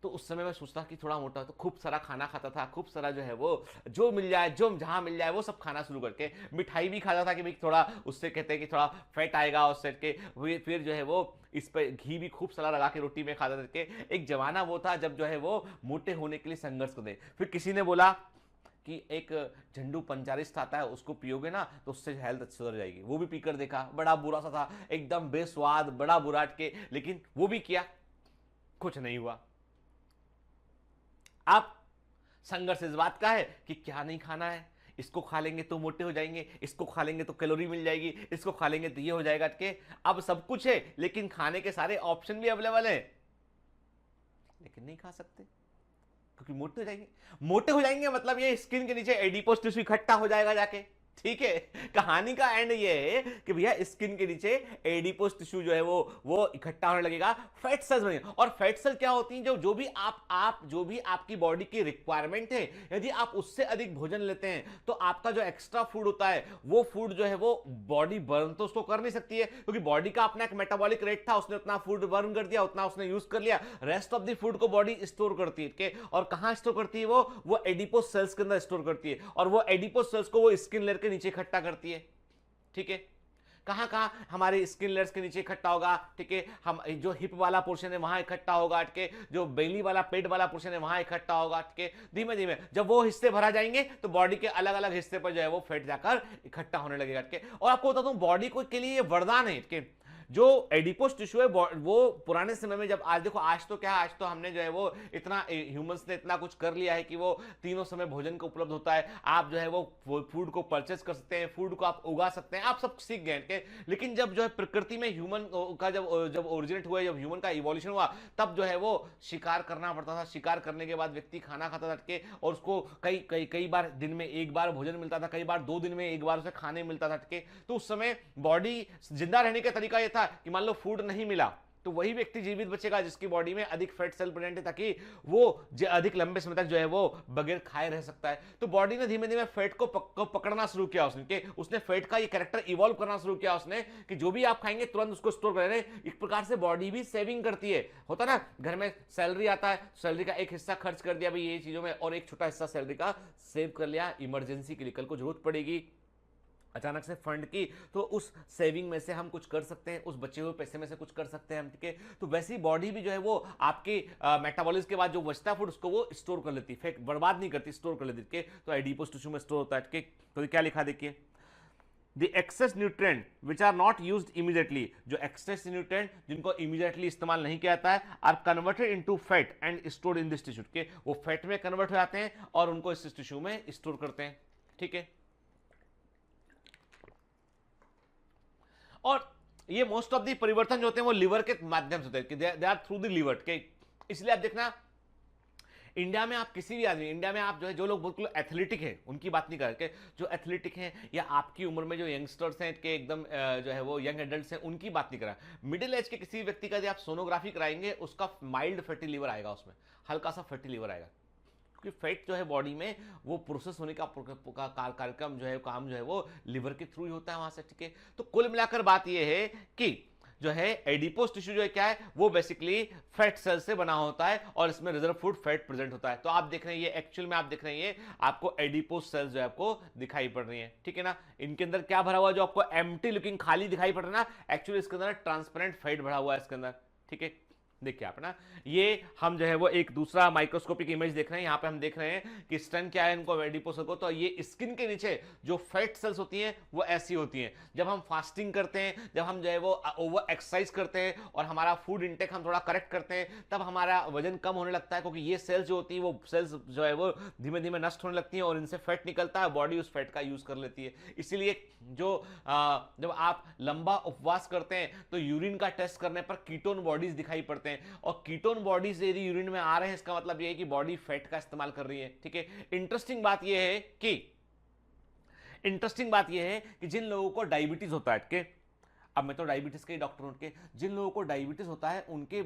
Speaker 2: तो उस समय मैं सोचता कि थोड़ा मोटा, तो खूब सारा खाना खाता था, खूब सारा जो है वो जो मिल जाए, जो जहां मिल जाए वो सब खाना शुरू करके, मिठाई भी खाता था कि भाई थोड़ा, उससे कहते हैं कि थोड़ा फैट आएगा उससे के। फिर जो है वो इस पे घी भी खूब सारा लगा के रोटी में खाता था। एक जमाना वो था जब जो है वो मोटे होने के लिए संघर्ष करते। फिर किसी ने बोला कि एक झंडू पंचारिस्ट आता है, उसको पियोगे ना तो उससे हेल्थ अच्छी सुधर जाएगी। वो भी पीकर देखा, बड़ा बुरा सा था, एकदम बेस्वाद, बड़ा बुरा के, लेकिन वो भी किया, कुछ नहीं हुआ। आप संघर्ष इस बात का है कि क्या नहीं खाना है, इसको खा लेंगे तो मोटे हो जाएंगे, इसको खा लेंगे तो कैलोरी मिल जाएगी, इसको खा लेंगे तो ये हो जाएगा। के अब सब कुछ है, लेकिन खाने के सारे ऑप्शन भी अवेलेबल है, लेकिन नहीं खा सकते क्योंकि मोटे हो जाएंगे। मोटे हो जाएंगे मतलब ये स्किन के नीचे एडिपोज टिश्यू इकट्ठा हो जाएगा जाके। ठीक है, कहानी का एंड ये है कि भैया स्किन के नीचे एडिपोज टिश्यू जो है वो इकट्ठा होने लगेगा, फैट सेल्स बनेंगे। और फैट सेल क्या होती हैं, जो भी आपकी बॉडी की रिक्वायरमेंट है, यदि आप उससे अधिक भोजन लेते हैं तो आपका जो एक्स्ट्रा फूड होता है, वो फूड जो है वो बॉडी बर्न तो उसको कर नहीं सकती है, क्योंकि बॉडी का अपना एक मेटाबॉलिक रेट था, उसने उतना फूड बर्न कर दिया, उतना उसने यूज कर लिया। रेस्ट ऑफ द फूड को बॉडी स्टोर करती है, और कहां स्टोर करती है, वो एडिपोज सेल्स के अंदर स्टोर करती है, और वो एडिपोज सेल्स को वो स्किन लेयर के नीचे इकट्ठा करती है। ठीक है, कहां हमारे स्किन लेयर्स के नीचे इकट्ठा होगा। ठीक है, हम जो हिप वाला पोर्शन है वहां इकट्ठा होगा। ठीक है, जो बेली वाला, पेट वाला पोर्शन है वहां इकट्ठा होगा। ठीक है, धीमे धीमे जब वो हिस्से भरा जाएंगे तो बॉडी के अलग अलग हिस्से पर जो है वो फैट जाकर इकट्ठा होने लगेगा। ठीक है, और आपको बता दूं, बॉडी को के लिए ये वरदान है। ठीक है, जो एडिपोज टिश्यू है वो पुराने समय में, जब आज देखो, आज तो क्या, आज तो हमने जो है वो इतना, ह्यूमंस ने इतना कुछ कर लिया है कि वो तीनों समय भोजन को उपलब्ध होता है। आप जो है वो फूड को परचेज कर सकते हैं, फूड को आप उगा सकते हैं, आप सब सीख गए। लेकिन जब जो है प्रकृति में ह्यूमन का जब ओरिजिनेट हुआ, जब ह्यूमन का इवोल्यूशन हुआ, तब जो है वो शिकार करना पड़ता था। शिकार करने के बाद व्यक्ति खाना खाता था, और उसको कई बार दिन में एक बार भोजन मिलता था, कई बार 2 दिन में एक बार उसे खाने मिलता था। तो उस समय बॉडी जिंदा रहने का तरीका यह था कि मान लो फूड नहीं मिला तो वही व्यक्ति जीवित बचेगा जिसकी बॉडी में अधिक फैट सेल प्रेजेंट है, ताकि वो अधिक लंबे समय तक जो है वो बगैर खाए रह सकता है। तो बॉडी ने धीमे धीमे फैट को पकड़ना शुरू किया, उसने फैट का ये कैरेक्टर इवॉल्व करना शुरू किया उसने, कि जो भी आप खाएंगे तुरंत उसको स्टोर कर रहे हैं। एक प्रकार से बॉडी भी सेविंग करती है। होता ना, घर में सैलरी आता है, सैलरी का एक हिस्सा खर्च कर दिया भाई ये चीजों में, और एक छोटा हिस्सा सैलरी का सेव कर लिया, इमरजेंसी के लिए, कल को जरूरत पड़ेगी अचानक से फंड की, तो उस सेविंग में से हम कुछ कर सकते हैं, उस बचे हुए पैसे में से कुछ कर सकते हैं हम। ठीक है, तो वैसी बॉडी भी जो है वो आपके मेटाबॉलिज्म के बाद जो बचता फूड उसको वो स्टोर कर लेती है, बर्बाद नहीं करती, स्टोर कर लेती है। तो एडिपोज टिश्यू में स्टोर होता है। ठीक है, तो क्या लिखा देखिए, the excess nutrient which are not used immediately, जो एक्सेस न्यूट्रिएंट जिनको इमीडिएटली इस्तेमाल नहीं किया जाता है, are converted into fat and stored in this tissue. के वो फैट में कन्वर्ट हो जाते हैं और उनको इस टिश्यू में स्टोर करते हैं। ठीक है, और ये मोस्ट ऑफ द परिवर्तन जो होते हैं वो लिवर के माध्यम से होते हैं, they are through the liver के। इसलिए आप देखना इंडिया में आप किसी भी आदमी, इंडिया में आप जो है, जो लोग बिल्कुल एथलेटिक हैं उनकी बात नहीं करके, जो एथलेटिक हैं या आपकी उम्र में जो यंगस्टर्स हैं के एकदम जो है वो यंग एडल्ट्स हैं, उनकी बात नहीं करा। मिडिल एज के किसी व्यक्ति का यदि आप सोनोग्राफी कराएंगे, उसका माइल्ड फैटी लिवर आएगा, उसमें हल्का सा फैटी लिवर आएगा, क्योंकि फैट जो है बॉडी में वो प्रोसेस होने का कार्यक्रम जो है, काम जो है वो लिवर के थ्रू ही होता है वहां से, ठीक है। तो कुल मिलाकर बात ये है कि जो है एडिपोस टिश्यू जो है क्या है, वो बेसिकली फैट सेल से बना होता है और इसमें रिजर्व फूड फैट प्रेजेंट होता है। तो आप देख रहे हैं ये एक्चुअल में आप देख रहे हैं ये आपको एडिपोस सेल्स जो है आपको दिखाई पड़ रही है, ठीक है ना। इनके अंदर क्या भरा हुआ, जो आपको एम्प्टी लुकिंग खाली दिखाई पड़ रहा है ना, एक्चुअली इसके अंदर ट्रांसपेरेंट फैट भरा हुआ है इसके अंदर, ठीक है। देखिए आप ना, ये हम जो है वो एक दूसरा माइक्रोस्कोपिक इमेज देख रहे हैं। यहाँ पे हम देख रहे हैं कि स्टन क्या है इनको, एडिपोस को। तो ये स्किन के नीचे जो फैट सेल्स होती हैं वो ऐसी होती हैं। जब हम फास्टिंग करते हैं, जब हम जो है वो ओवर एक्सरसाइज करते हैं और हमारा फूड इंटेक हम थोड़ा करेक्ट करते हैं, तब हमारा वजन कम होने लगता है, क्योंकि ये सेल्स जो होती है वो सेल्स जो है वो धीमे धीमे नष्ट होने लगती हैं और इनसे फैट निकलता है, बॉडी उस फैट का यूज कर लेती है। इसीलिए जो जब आप लंबा उपवास करते हैं तो यूरिन का टेस्ट करने पर कीटोन बॉडीज दिखाई पड़ते हैं, और कीटोन बॉडीज यदि यूरिन में आ रहे हैं, इसका मतलब यह है कि बॉडी फैट का इस्तेमाल कर रही है, ठीक है। इंटरेस्टिंग बात यह है कि जिन लोगों को डायबिटीज होता है, ठीक है, अब मैं तो डायबिटीज के डॉक्टर हूं, के जिन लोगों को डायबिटीज होता है उनके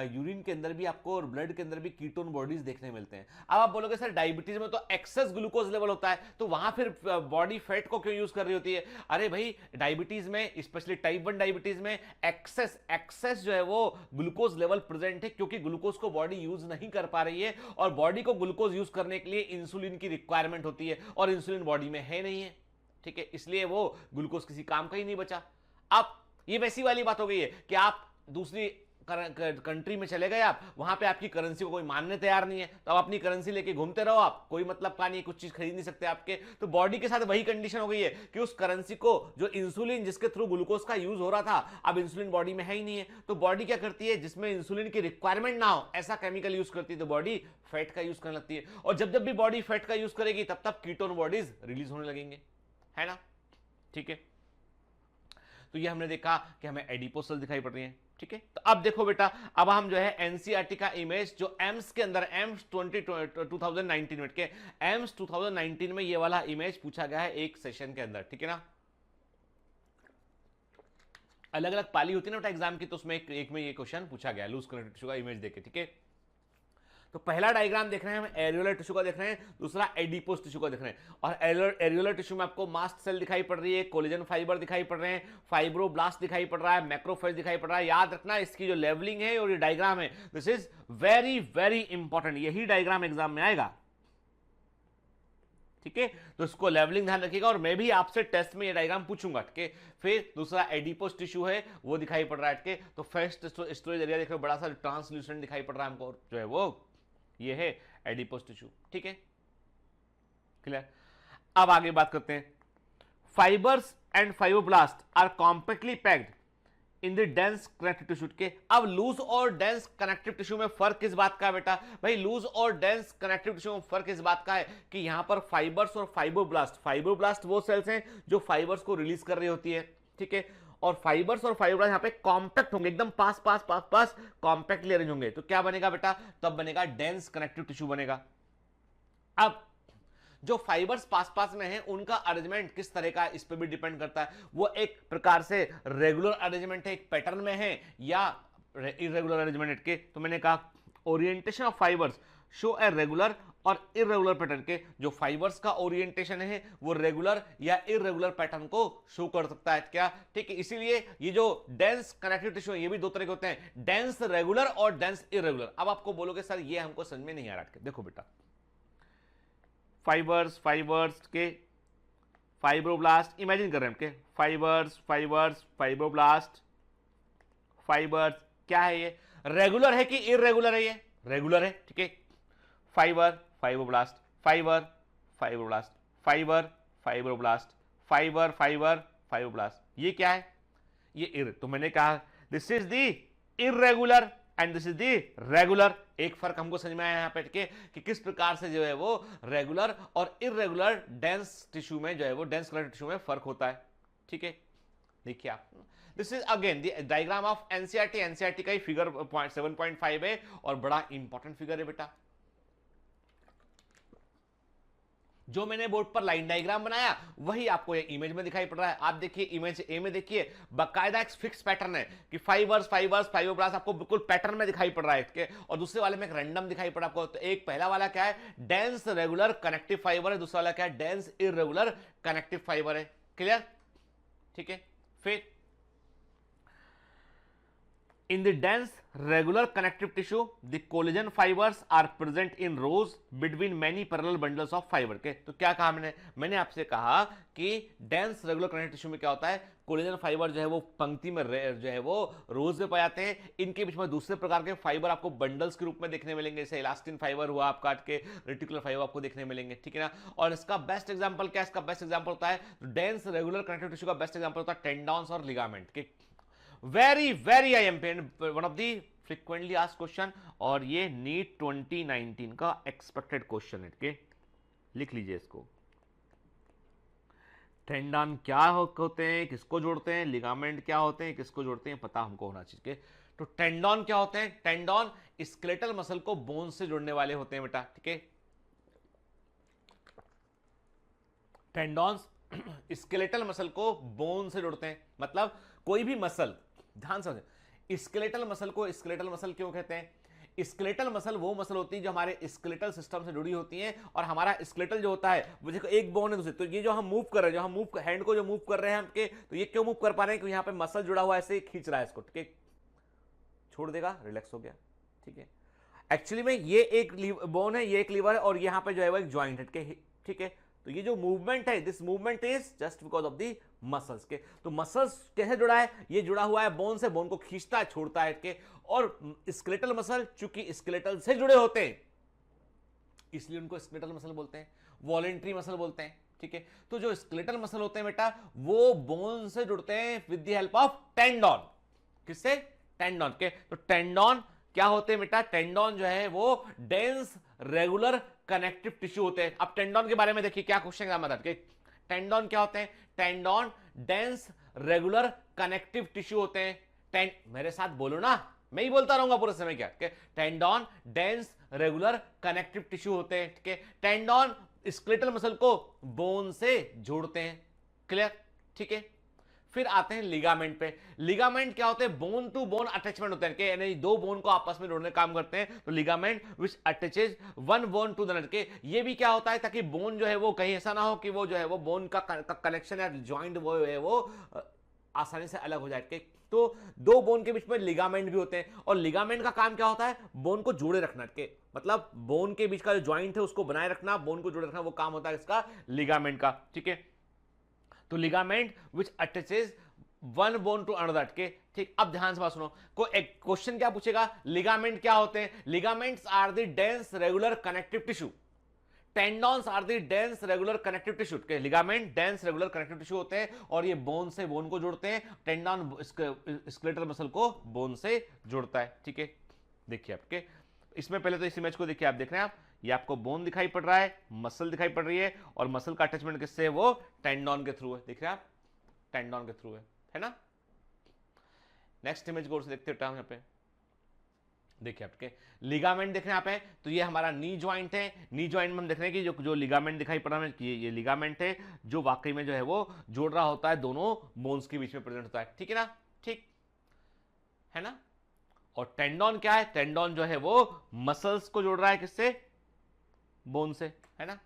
Speaker 2: यूरिन के अंदर भी आपको और ब्लड के अंदर भी कीटोन बॉडीज देखने मिलते हैं। अब आप बोलोगे सर डायबिटीज में तो एक्सेस ग्लूकोज लेवल होता है, तो वहां फिर बॉडी फैट को क्यों यूज कर रही होती है? अरे भाई, डायबिटीज में, स्पेशली टाइप 1 डायबिटीज में एक्सेस जो है वो ग्लूकोज लेवल प्रेजेंट है, क्योंकि ग्लूकोज को बॉडी यूज नहीं कर पा रही है और बॉडी को ग्लूकोज यूज करने के लिए इंसुलिन की रिक्वायरमेंट होती है और इंसुलिन बॉडी में है नहीं है, ठीक है। इसलिए वो ग्लूकोज किसी काम का ही नहीं बचा। अब ये वैसी वाली बात हो गई है कि आप दूसरी कंट्री में चले गए, आप वहां पे आपकी करेंसी को कोई मानने तैयार नहीं है, तो आप अपनी करेंसी लेके घूमते रहो, आप कोई मतलब का नहीं, कुछ चीज खरीद नहीं सकते आपके। तो बॉडी के साथ वही कंडीशन हो गई है कि उस करेंसी को, जो इंसुलिन जिसके थ्रू ग्लूकोज का यूज हो रहा था, अब इंसुलिन बॉडी में है ही नहीं है, तो बॉडी क्या करती है, जिसमें इंसुलिन की रिक्वायरमेंट ना हो ऐसा केमिकल यूज करती है, तो बॉडी फैट का यूज करने लगती है। और जब जब भी बॉडी फैट का यूज करेगी तब तब कीटोन बॉडीज रिलीज होने लगेंगे, है ना, ठीक है। तो ये हमने देखा कि हमें एडिपोस सेल दिखाई पड़ रही है, ठीक है। तो अब देखो बेटा, अब हम जो है एनसीईआरटी का इमेज जो एम्स के अंदर, एम्स 2019 में के एम्स 2019 में ये वाला इमेज पूछा गया है एक सेशन के अंदर, ठीक है ना। अलग अलग पाली होती है ना बेटा एग्जाम की, तो उसमें एक में ये क्वेश्चन पूछा गया लूज कनेक्टिव टिश्यू का इमेज देके, ठीक है। तो पहला डायग्राम देख रहे हैं हम, एरियोलर टिश्यू का देख रहे हैं, दूसरा एडिपोस टिश्यू का देख रहे हैं। और एरियोलर टिश्यू में आपको मास्ट सेल दिखाई पड़ रही है, कोलेजन फाइबर दिखाई पड़ रहे हैं, फाइब्रोब्लास्ट दिखाई पड़ रहा है, मैक्रोफेज दिखाई पड़ रहा है। याद रखना इसकी जो लेवलिंग है और ये डायग्राम है, this is very very important, यही डायग्राम एग्जाम में आएगा, ठीक है। तो इसको लेवलिंग ध्यान रखिएगा, और मैं भी आपसे टेस्ट में ये डायग्राम पूछूंगा, ठीक है। फिर दूसरा एडिपोस टिश्यू है वो दिखाई पड़ रहा है, ठीक है। तो फर्स्ट स्टोरेज एरिया देख रहे हो, बड़ा सा ट्रांसल्यूसेंट दिखाई पड़ रहा है हमको, जो है वो ये है एडिपोस टिश्यू, ठीक है, क्लियर। अब आगे बात करते हैं, fibres and fibroblast are compactly packed in the dense connective tissue के। अब लूज और डेंस कनेक्टिव टिश्यू में फर्क किस बात का है बेटा? भाई लूज और डेंस कनेक्टिव टिश्यू में फर्क इस बात का है कि यहां पर फाइबर्स और फाइब्रोब्लास्ट वो सेल्स हैं जो फाइबर्स को रिलीज कर रही होती है, ठीक है। और फाइबर्स और फाइब्रोब्लास्ट यहां पे कॉम्पैक्ट होंगे, एकदम पास पास पास पास कॉम्पैक्टली अरेंज होंगे। तो क्या बनेगा बेटा? तब बनेगा डेंस कनेक्टिव टिश्यू बनेगा। अब जो फाइबर्स पास पास में हैं उनका अरेंजमेंट किस तरह का, इस पर भी डिपेंड करता है। वो एक प्रकार से रेगुलर अरेंजमेंट है, एक पैटर्न में है, या इरेगुलर अरेंजमेंट के। तो मैंने कहा orientation of fibres show a regular और इरेगुलर पैटर्न के। जो फाइबर्स का ओरिएंटेशन है वो रेगुलर या इरेगुलर पैटर्न को शो कर सकता है, क्या? ठीक है। इसीलिए ये जो डेंस कनेक्टिव टिश्यू है ये भी दो तरह के होते हैं, डेंस रेगुलर और डेंस इरेगुलर। अब आपको बोलोगे सर ये हमको समझ में नहीं आ रहा। देखो बेटा, फाइबर्स के फाइब्रोब्लास्ट इमेजिन कर रहे हैं के फाइब्रोब्लास्ट फाइबर्स क्या है? ये रेगुलर है कि इरेगुलर है? ये रेगुलर है, ठीक है। फाइब्रोब्लास्ट फाइब्रोब्लास्ट ये क्या है? ये इर। तो मैंने कहा this is the irregular and this is the regular. एक फर्क हमको समझ में आया यहां पे कि किस प्रकार से जो है वो रेगुलर और इरेगुलर डेंस टिश्यू में जो है वो डेंस कनेक्टिव टिश्यू में फर्क होता है, ठीक है। देखिए आप, this is again the diagram of NCERT. NCERT का ही फिगर 7.5 है और बड़ा इंपॉर्टेंट फिगर है बेटा, जो मैंने बोर्ड पर लाइन डायग्राम बनाया वही आपको ये इमेज में दिखाई पड़ रहा है। आप देखिए इमेज ए में, देखिए बाकायदा एक फिक्स पैटर्न है कि फाइवर्स आपको बिल्कुल पैटर्न में दिखाई पड़ रहा है इसके, और दूसरे वाले में एक रैंडम दिखाई पड़ा आपको। तो एक पहला वाला क्या है, डेंस रेगुलर कनेक्टिव फाइबर है, दूसरा वाला क्या है, डेंस इररेगुलर कनेक्टिव फाइबर है। क्लियर, ठीक है। फिर in the dense regular connective tissue the collagen fibers are present in rows between many parallel bundles of fiber के। तो क्या कहा मैंने आपसे कहा कि डेंस रेगुलर कनेक्टिव टिश्यू में क्या होता है, कोलेजन फाइबर जो है वो पंक्ति में जो है वो रोज में पाए जाते हैं। इनके बीच में दूसरे प्रकार के फाइबर आपको बंडल्स के रूप में देखने मिलेंगे, जैसे इलास्टिन फाइबर हुआ आप काट के, रेटिकुलर फाइबर आपको देखने मिलेंगे, ठीक है ना। और इसका बेस्ट एग्जांपल क्या है, इसका बेस्ट एग्जांपल होता है डेंस रेगुलर कनेक्टिव टिश्यू का बेस्ट एग्जांपल होता है टेंडॉन्स और लिगामेंट के। Very IMP, one of the frequently asked question, और ये नीट 2019 का एक्सपेक्टेड क्वेश्चन है के। लिख लीजिए इसको, टेंडन क्या होते हैं, किसको जोड़ते हैं, लिगामेंट क्या होते हैं, किसको जोड़ते हैं, पता हमको होना चाहिए। तो टेंडन क्या होते हैं, टेंडन स्केलेटल मसल को बोन से जोड़ने वाले होते हैं बेटा, ठीक है। टेंडॉन्स स्केलेटल मसल को बोन से जोड़ते हैं, मतलब कोई भी मसल, ध्यान समझे, स्केलेटल मसल को स्केलेटल मसल क्यों कहते हैं। स्केलेटल मसल वो मसल होती है जो हमारे स्केलेटल सिस्टम से जुड़ी होती है, और हमारा स्केलेटल जो होता है वो देखो एक बोन है दूसरे, तो ये जो हम मूव कर रहे हैं, जो हम मूव हैंड को जो मूव कर रहे हैं हमके, तो ये क्यों मूव कर पा रहे हैं, क्योंकि यहाँ पे मसल जुड़ा हुआ है, ऐसे खींच रहा है इसको, ठीक है। छोड़ देगा, रिलैक्स हो गया, ठीक है। एक्चुअली में ये एक बोन है, ये एक लीवर है, और यहाँ पे जो है वो एक ज्वाइंट है, ठीक है। तो ये जो मूवमेंट है, this movement is just because of the muscles के। तो मसल्स कैसे जुड़ा है, ये जुड़ा हुआ है बोन से, बोन को खींचता है, छोड़ता है के। और स्केलेटल मसल चूंकि स्केलेटल से जुड़े होते हैं इसलिए उनको स्केलेटल मसल बोलते हैं, वॉलेंट्री मसल बोलते हैं, ठीक है। तो जो स्केलेटल मसल होते हैं बेटा वो बोन से जुड़ते हैं with the help of tendon. किससे, टेंडन के। तो टेंडन क्या होते हैं बेटा, टेंडन जो है वो डेंस रेगुलर कनेक्टिव टिश्यू होते हैं। अब टेंडन के बारे में देखिए क्या क्वेश्चन का मतलब कि टेंडन क्या होते हैं, tendon dense regular connective tissue होते हैं। मेरे साथ बोलो ना, मैं ही बोलता रहूंगा पूरे समय, क्या tendon dense regular connective tissue होते हैं, ठीक है। टेंडन स्केलेटल मसल को बोन से जोड़ते हैं, क्लियर, ठीक है। फिर आते हैं लिगामेंट पे। लिगामेंट क्या होते हैं, बोन टू बोन अटैचमेंट होते हैं, यानी दो बोन को आपस में जोड़ने का काम करते हैं। तो ligament which attaches one bone to the another के, ये भी क्या होता है ताकि बोन जो है वो कहीं ऐसा ना हो कि वो जो है वो बोन का कनेक्शन या जॉइंट वो है वो आसानी से अलग हो जाए। तो दो बोन के बीच में लिगामेंट भी होते हैं, और लिगामेंट का काम क्या होता है, बोन को जोड़े रखना के, मतलब बोन के बीच का जो ज्वाइंट है उसको बनाए रखना, बोन को जोड़े रखना, वो काम होता है इसका लिगामेंट का, ठीक है। तो ligament which attaches one bone to another के, ठीक। अब ध्यान से बात सुनो, को एक क्वेश्चन क्या पूछेगा, लिगामेंट क्या होते हैं, ligaments are the dense regular connective tissue, tendons are the dense regular connective tissue के। Ligament dense regular connective tissue होते हैं और ये बोन से बोन को जोड़ते हैं, टेंडॉन स्केलेटल मसल को बोन से जोड़ता है, ठीक है। देखिए आपके इसमें पहले तो इस इमेज को देखिए, आप देख रहे हैं, आप ये आपको बोन दिखाई पड़ रहा है, मसल दिखाई पड़ रही है, और मसल का अटैचमेंट किससे है, वो टेंडॉन के थ्रू है, देख रहे हैं आप, टेंडॉन के थ्रू है ना। नेक्स्ट इमेज गौर से देखते हैं, यहाँ पे देखिए आपके लिगामेंट देख रहे हैं आप है, तो ये हमारा नी ज्वाइंट है, नी ज्वाइंट में हम देख रहे हैं कि जो लिगामेंट दिखाई पड़ रहा है ये लिगामेंट है जो वाकई में जो है वो जोड़ रहा होता है, दोनों बोन्स के बीच में प्रेजेंट होता है, ठीक है ना, ठीक है ना। और टेंडॉन क्या है, टेंडॉन जो है वो मसल्स को जोड़ रहा है, किससे, बोन से, है ना।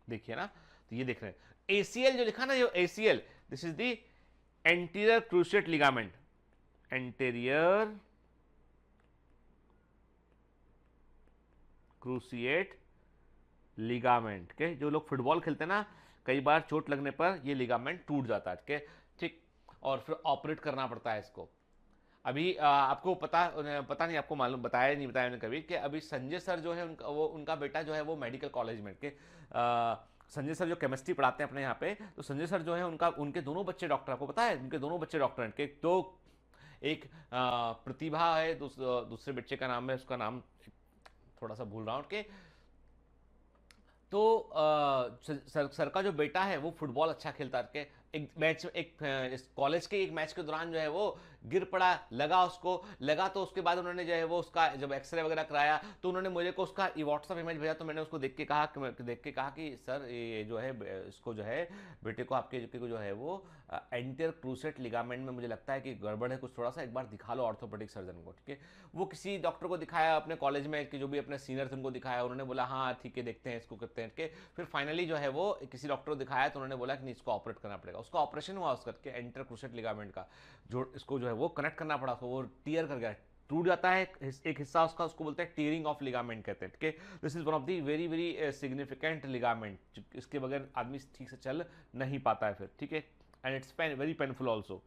Speaker 2: देखिए ना, तो ये देख रहे हैं एसीएल जो लिखा ना, ये ACL, this is the anterior cruciate ligament, anterior cruciate ligament के। जो लोग फुटबॉल खेलते हैं ना, कई बार चोट लगने पर ये लिगामेंट टूट जाता है, ठीक, और फिर ऑपरेट करना पड़ता है इसको। अभी आपको पता नहीं, आपको मालूम बताया नहीं, बताया मैंने कभी, कि अभी संजय सर जो है उनका बेटा जो है वो मेडिकल कॉलेज में के संजय सर जो केमिस्ट्री पढ़ाते हैं अपने यहाँ पे, तो संजय सर जो है उनके दोनों बच्चे डॉक्टर, आपको पता है उनके दोनों बच्चे डॉक्टर हैं। तो एक प्रतिभा है, दूसरे बच्चे का नाम है, उसका नाम थोड़ा सा भूल रहा हूँ, के तो सर का जो बेटा है वो फुटबॉल अच्छा खेलता है, एक मैच, एक कॉलेज के एक मैच के दौरान जो है वो गिर पड़ा, लगा तो उसके बाद उन्होंने जो है वो उसका जब एक्सरे वगैरह कराया तो उन्होंने मुझे को उसका व्हाट्सएप इमेज भेजा, तो मैंने उसको देख के कहा कि सर ये जो है इसको जो है बेटे को आपके को जो है वो एंटीरियर क्रूसेट लिगामेंट में मुझे लगता है कि गड़बड़ है कुछ थोड़ा सा, एक बार दिखा लो ऑर्थोपेडिक सर्जन को। ठीक है, वो किसी डॉक्टर को दिखाया अपने कॉलेज में कि जो भी अपने सीनियर थे उनको दिखाया, उन्होंने बोला हाँ ठीक है देखते हैं इसको करते हैं के, फिर फाइनली जो है वो किसी डॉक्टर को दिखाया तो उन्होंने बोला कि नहीं इसको ऑपरेट करना पड़ेगा। उसका ऑपरेशन हुआ उसका एंटीरियर क्रूसेट लिगामेंट का, जो इसको जो है वो कनेक्ट करना पड़ा, वो टीयर कर गया, टूट जाता है एक हिस्सा उसका, उसको बोलते हैं टीयरिंग ऑफ लिगामेंट कहते हैं। ठीक है, this is one of the very very significant ligament, इसके बगैर आदमी ठीक से चल नहीं पाता है फिर। ठीक है, and it's very painful also.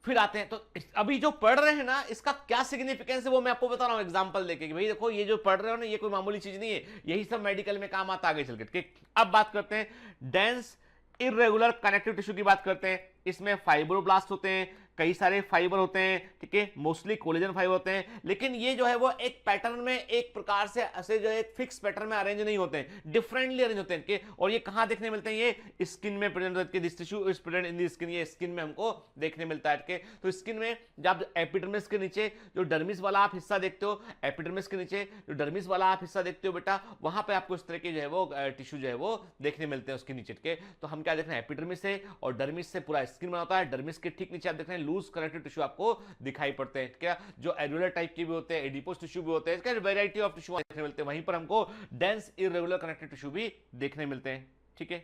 Speaker 2: फिर आते हैं तो अभी जो पढ़ रहे हैं ना इसका क्या सिग्निफिकेंस है वो मैं आपको बता रहा हूं एग्जांपल देके कि भाई देखो ये जो पढ़ रहे हो ना ये कोई मामूली चीज नहीं है, यही सब मेडिकल में काम आता आगे चल के। ठीक, अब बात करते हैं डेंस इरेगुलर कनेक्टिव टिश्यू की बात करते हैं। इसमें फाइब्रोब्लास्ट होते हैं, कई सारे फाइबर होते हैं, ठीक है, मोस्टली कोलेजन फाइबर होते हैं, लेकिन ये जो है वो एक पैटर्न में एक प्रकार से ऐसे जो है फिक्स पैटर्न में अरेंज नहीं होते हैं, डिफरेंटली अरेंज होते हैं। ठीक, और ये कहां देखने मिलते हैं? ये स्किन में प्रेजेंट होते हैं। This tissue is present in the skin, ये स्किन में हमको देखने मिलता है। ठीक, तो स्किन में जब एपिडर्मिस के नीचे जो डर्मिस वाला आप हिस्सा देखते हो, एपिडर्मिस के नीचे जो डर्मिस वाला आप हिस्सा देखते हो बेटा, वहां पे आपको इस तरह के जो है वो टिश्यू जो है वो देखने मिलते हैं उसके नीचे। ठीक, तो हम क्या देख रहे हैं? एपिडर्मिस से और डर्मिस से पूरा स्किन बना होता है, डर्मिस के ठीक नीचे आप देख रहे हैं लूज कनेक्टिव टिश्यू आपको दिखाई पड़ते हैं। क्या जो एरुलर टाइप के भी होते हैं, एडिपोस टिश्यू भी होते हैं, इसका वैरायटी ऑफ टिश्यू देखने मिलते हैं। वहीं पर हमको डेंस इरेगुलर कनेक्टिव टिश्यू भी देखने मिलते हैं। ठीक है,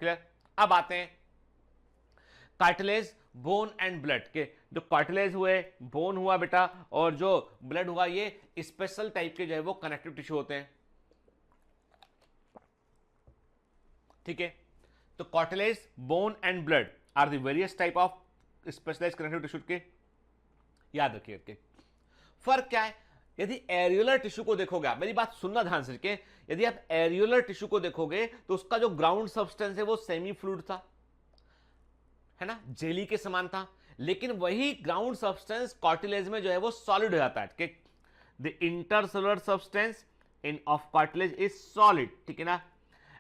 Speaker 2: क्लियर? अब आते हैं कार्टिलेज, बोन एंड ब्लड के। जो कार्टिलेज हुए, बोन हुआ बेटा, और जो ब्लड हुआ, ये स्पेशल टाइप के जो है वो कनेक्टिव टिश्यू होते हैं। ठीक है, तो cartilage, bone and blood are the various type of specialised connective tissue के। याद रखिए फर्क क्या है। यदि एरियुलर टिश्यू को देखोगे, मेरी बात सुनना ध्यान से, यदि आप एरियुलर टिश्यू को देखोगे तो उसका जो ग्राउंड सब्सटेंस है वो सेमी फ्लूइड था, है ना, जेली के समान था, लेकिन वही ग्राउंड सब्सटेंस कार्टिलेज में जो है वो सॉलिड हो जाता है। The intercellular substance in of cartilage is solid, ठीक है ना,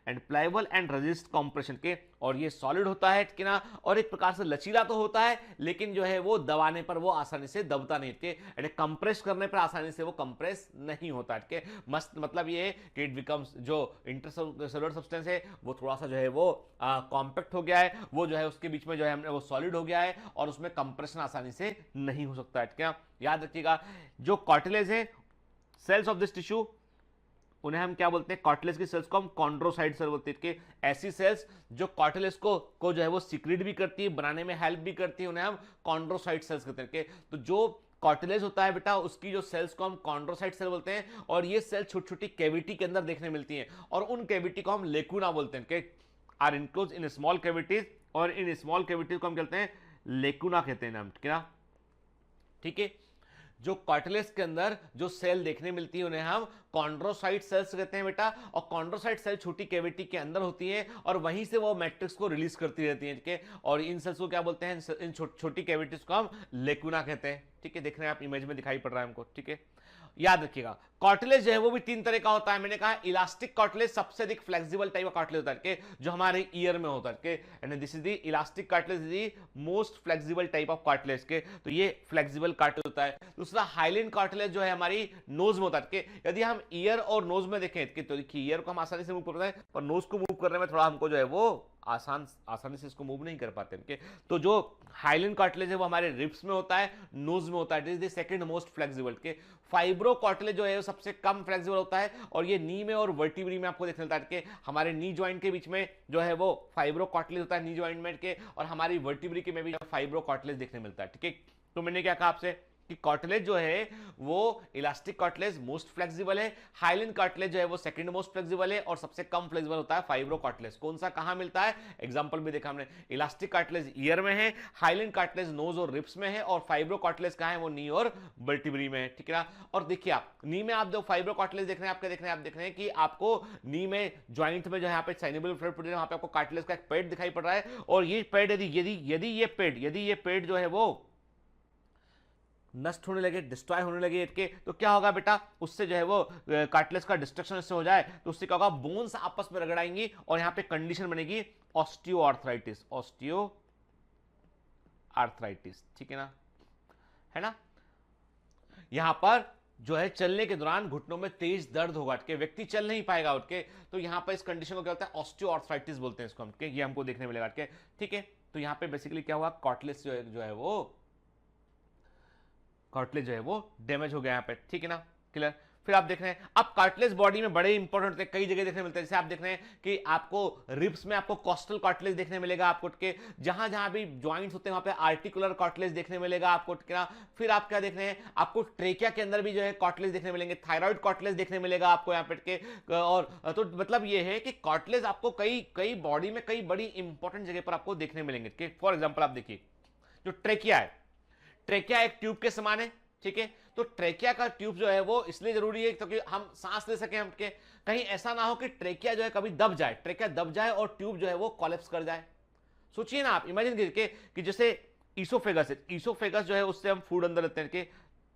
Speaker 2: and pliable and resist compression के, और ये सॉलिड होता है, ठीक है ना, और एक प्रकार से लचीला तो होता है, लेकिन जो है वो दबाने पर वो आसानी से दबता नहीं, ठीक है, एंड कंप्रेस करने पर आसानी से वो कंप्रेस नहीं होता, ठीक है। मस्त मतलब ये है कि इट बिकम्स, जो इंटरसेलुलर सब्सटेंस है वो थोड़ा सा जो है वो कॉम्पैक्ट हो गया है, वो जो है उसके बीच में जो है वो सॉलिड हो गया है, और उसमें कंप्रेशन आसानी से नहीं हो सकता है, ठीक है। याद रखिएगा, जो कार्टिलेज है, सेल्स ऑफ दिस टिश्यू, उन्हें हम क्या बोलते हैं? कार्टिलेज की सेल्स को हम कॉन्ड्रोसाइट सेल बोलते हैं, कि ऐसी सेल्स जो कार्टिलेज को जो है वो सीक्रेट भी करती है, बनाने में हेल्प भी करती है, उन्हें हम कॉन्ड्रोसाइट सेल्स कहते हैं। तो जो कार्टिलेज होता है बेटा, उसकी जो सेल्स को हम कॉन्ड्रोसाइट सेल बोलते हैं, और ये सेल छोटी छोटी कैविटी के अंदर देखने मिलती हैं, और उन कैविटी को हम लेकुना बोलते हैं, कि are enclose in small cavities, और इन स्मॉल कैविटीज को हम कहते हैं लेकुना कहते हैं नाम, ठीक है। जो कार्टिलेज के अंदर जो सेल देखने मिलती है उन्हें हम कॉन्ड्रोसाइट सेल्स कहते हैं बेटा, और कॉन्ड्रोसाइट सेल छोटी कैविटी के अंदर होती है, और वहीं से वो मैट्रिक्स को रिलीज करती रहती है, ठीक है। और इन सेल्स को क्या बोलते हैं? इन छोटी कैविटीज को हम लेकुना कहते हैं, ठीक है। देख रहे हैं आप, इमेज में दिखाई पड़ रहा है हमको, ठीक है। याद रखिएगा, कार्टिलेज जो है वो भी तीन तरह का होता है। मैंने कहा इलास्टिक कार्टिलेज सबसे अधिक फ्लेक्सिबल टाइप का कार्टिलेज होता है, जो हमारे ईयर में होता है, and this is the elastic cartilage, the most flexible type of cartilage के, तो ये फ्लेक्सिबल कार्टिलेज होता है। दूसरा हाइलिन कार्टिलेज जो है हमारी नोज में होता है। यदि हम ईयर और नोज में देखें तो देखिए ईयर को हम आसानी से मूव कर पाते हैं, पर नोज को मूव करने में थोड़ा हमको जो है वो आसानी से इसको मूव नहीं कर पाते हैं। तो जो हाइलिन कार्टिलेज है वो हमारे रिब्स में होता है, नोज में होता है, it is the second most flexible. के फाइब्रो कार्टिलेज जो है वो सबसे कम फ्लेक्सिबल होता है, और ये नी में और वर्टिब्री में आपको देखने मिलता है कि हमारे नी ज्वाइंट के बीच में जो है वो फाइब्रो कार्टिलेज होता है, नी ज्वाइंट में के, और हमारी वर्टिब्री के में भी फाइब्रो कार्टिलेज देखने मिलता है, ठीक है। तो मैंने क्या कहा आपसे कि कार्टिलेज जो है वो इलास्टिक कार्टिलेज मोस्ट फ्लेक्सिबल है, हाइलिन कार्टिलेज जो है वो सेकंड मोस्ट फ्लेक्सिबल है, और सबसे कम फ्लेक्सिबल होता है फाइब्रो कार्टिलेज। कौन सा कहां मिलता है? एग्जांपल भी देखा हमने, इलास्टिक कार्टिलेज ईयर में है, हाइलिन कार्टिलेज नोज और रिब्स में है, और फाइब्रो कार्टिलेज कहां है? वो नी और वर्टिब्री में है, ठीक है ना। और देखिए आप नी में आप जो फाइब्रो कार्टिलेज देख रहे हैं, आप देख रहे हैं कि आपको नी में ज्वाइंट में जो है यहाँ पे साइनेबल फ्लूइड प्रोटीन, वहां पे आपको कार्टिलेज का एक पैड दिखाई पड़ रहा है, और ये पैड यदि ये पैड जो है वो नष्ट होने लगे, डिस्ट्रॉय होने लगे के, तो क्या होगा बेटा, उससे जो है वो कार्टिलेज का डिस्ट्रक्शन इससे हो जाए तो उससे क्या होगा, बोन्स आपस में रगड़ाएंगी और यहां पे कंडीशन बनेगी ऑस्टियोआर्थराइटिस, ऑस्टियोआर्थराइटिस, ठीक है ना। यहां पर जो है चलने के दौरान घुटनों में तेज दर्द होगा, ठीक है, व्यक्ति चल नहीं पाएगा उठ के, तो यहां पर इस कंडीशन को क्या होता है, ऑस्टियोआर्थराइटिस बोलते हैं इसको हम, ये हमको देखने मिलेगा, ठीक है। तो यहां पे बेसिकली क्या हुआ, कार्टिलेज जो है वो कार्टिलेज जो है वो डैमेज हो गया यहाँ पे, ठीक है ना, क्लियर। फिर आप देख रहे हैं अब कार्टिलेज बॉडी में बड़े इंपॉर्टेंट होते हैं, कई जगह देखने मिलते हैं, जैसे आप देख रहे हैं कि आपको रिब्स में आपको कॉस्टल कार्टिलेज देखने मिलेगा आपको, के जहां जहां भी जॉइंट्स होते हैं वहां पे आर्टिकुलर कार्टिलेज देखने मिलेगा आपको, क्या। फिर आप क्या देख रहे हैं, आपको ट्रेकिया के अंदर भी जो है कार्टिलेज देखने मिलेंगे, थायराइड कार्टिलेज देखने मिलेगा आपको यहाँ पे के, और तो मतलब ये है कि कार्टिलेज आपको कई बॉडी में कई बड़ी इंपॉर्टेंट जगह पर आपको देखने मिलेंगे। फॉर एग्जाम्पल आप देखिए जो ट्रेकिया है, ट्रेकिया एक ट्यूब के समान है, ठीक है। तो ट्रेकिया का ट्यूब जो है वो इसलिए जरूरी है क्योंकि हम सांस ले सकें, हम के कहीं ऐसा ना हो कि ट्रेकिया जो है कभी दब जाए, ट्रेकिया दब जाए और ट्यूब जो है वो कोलैप्स कर जाए। सोचिए ना आप, इमेजिन करके कि जैसे ईसोफेगस है, ईसोफेगस जो है उससे हम फूड अंदर लेते हैं,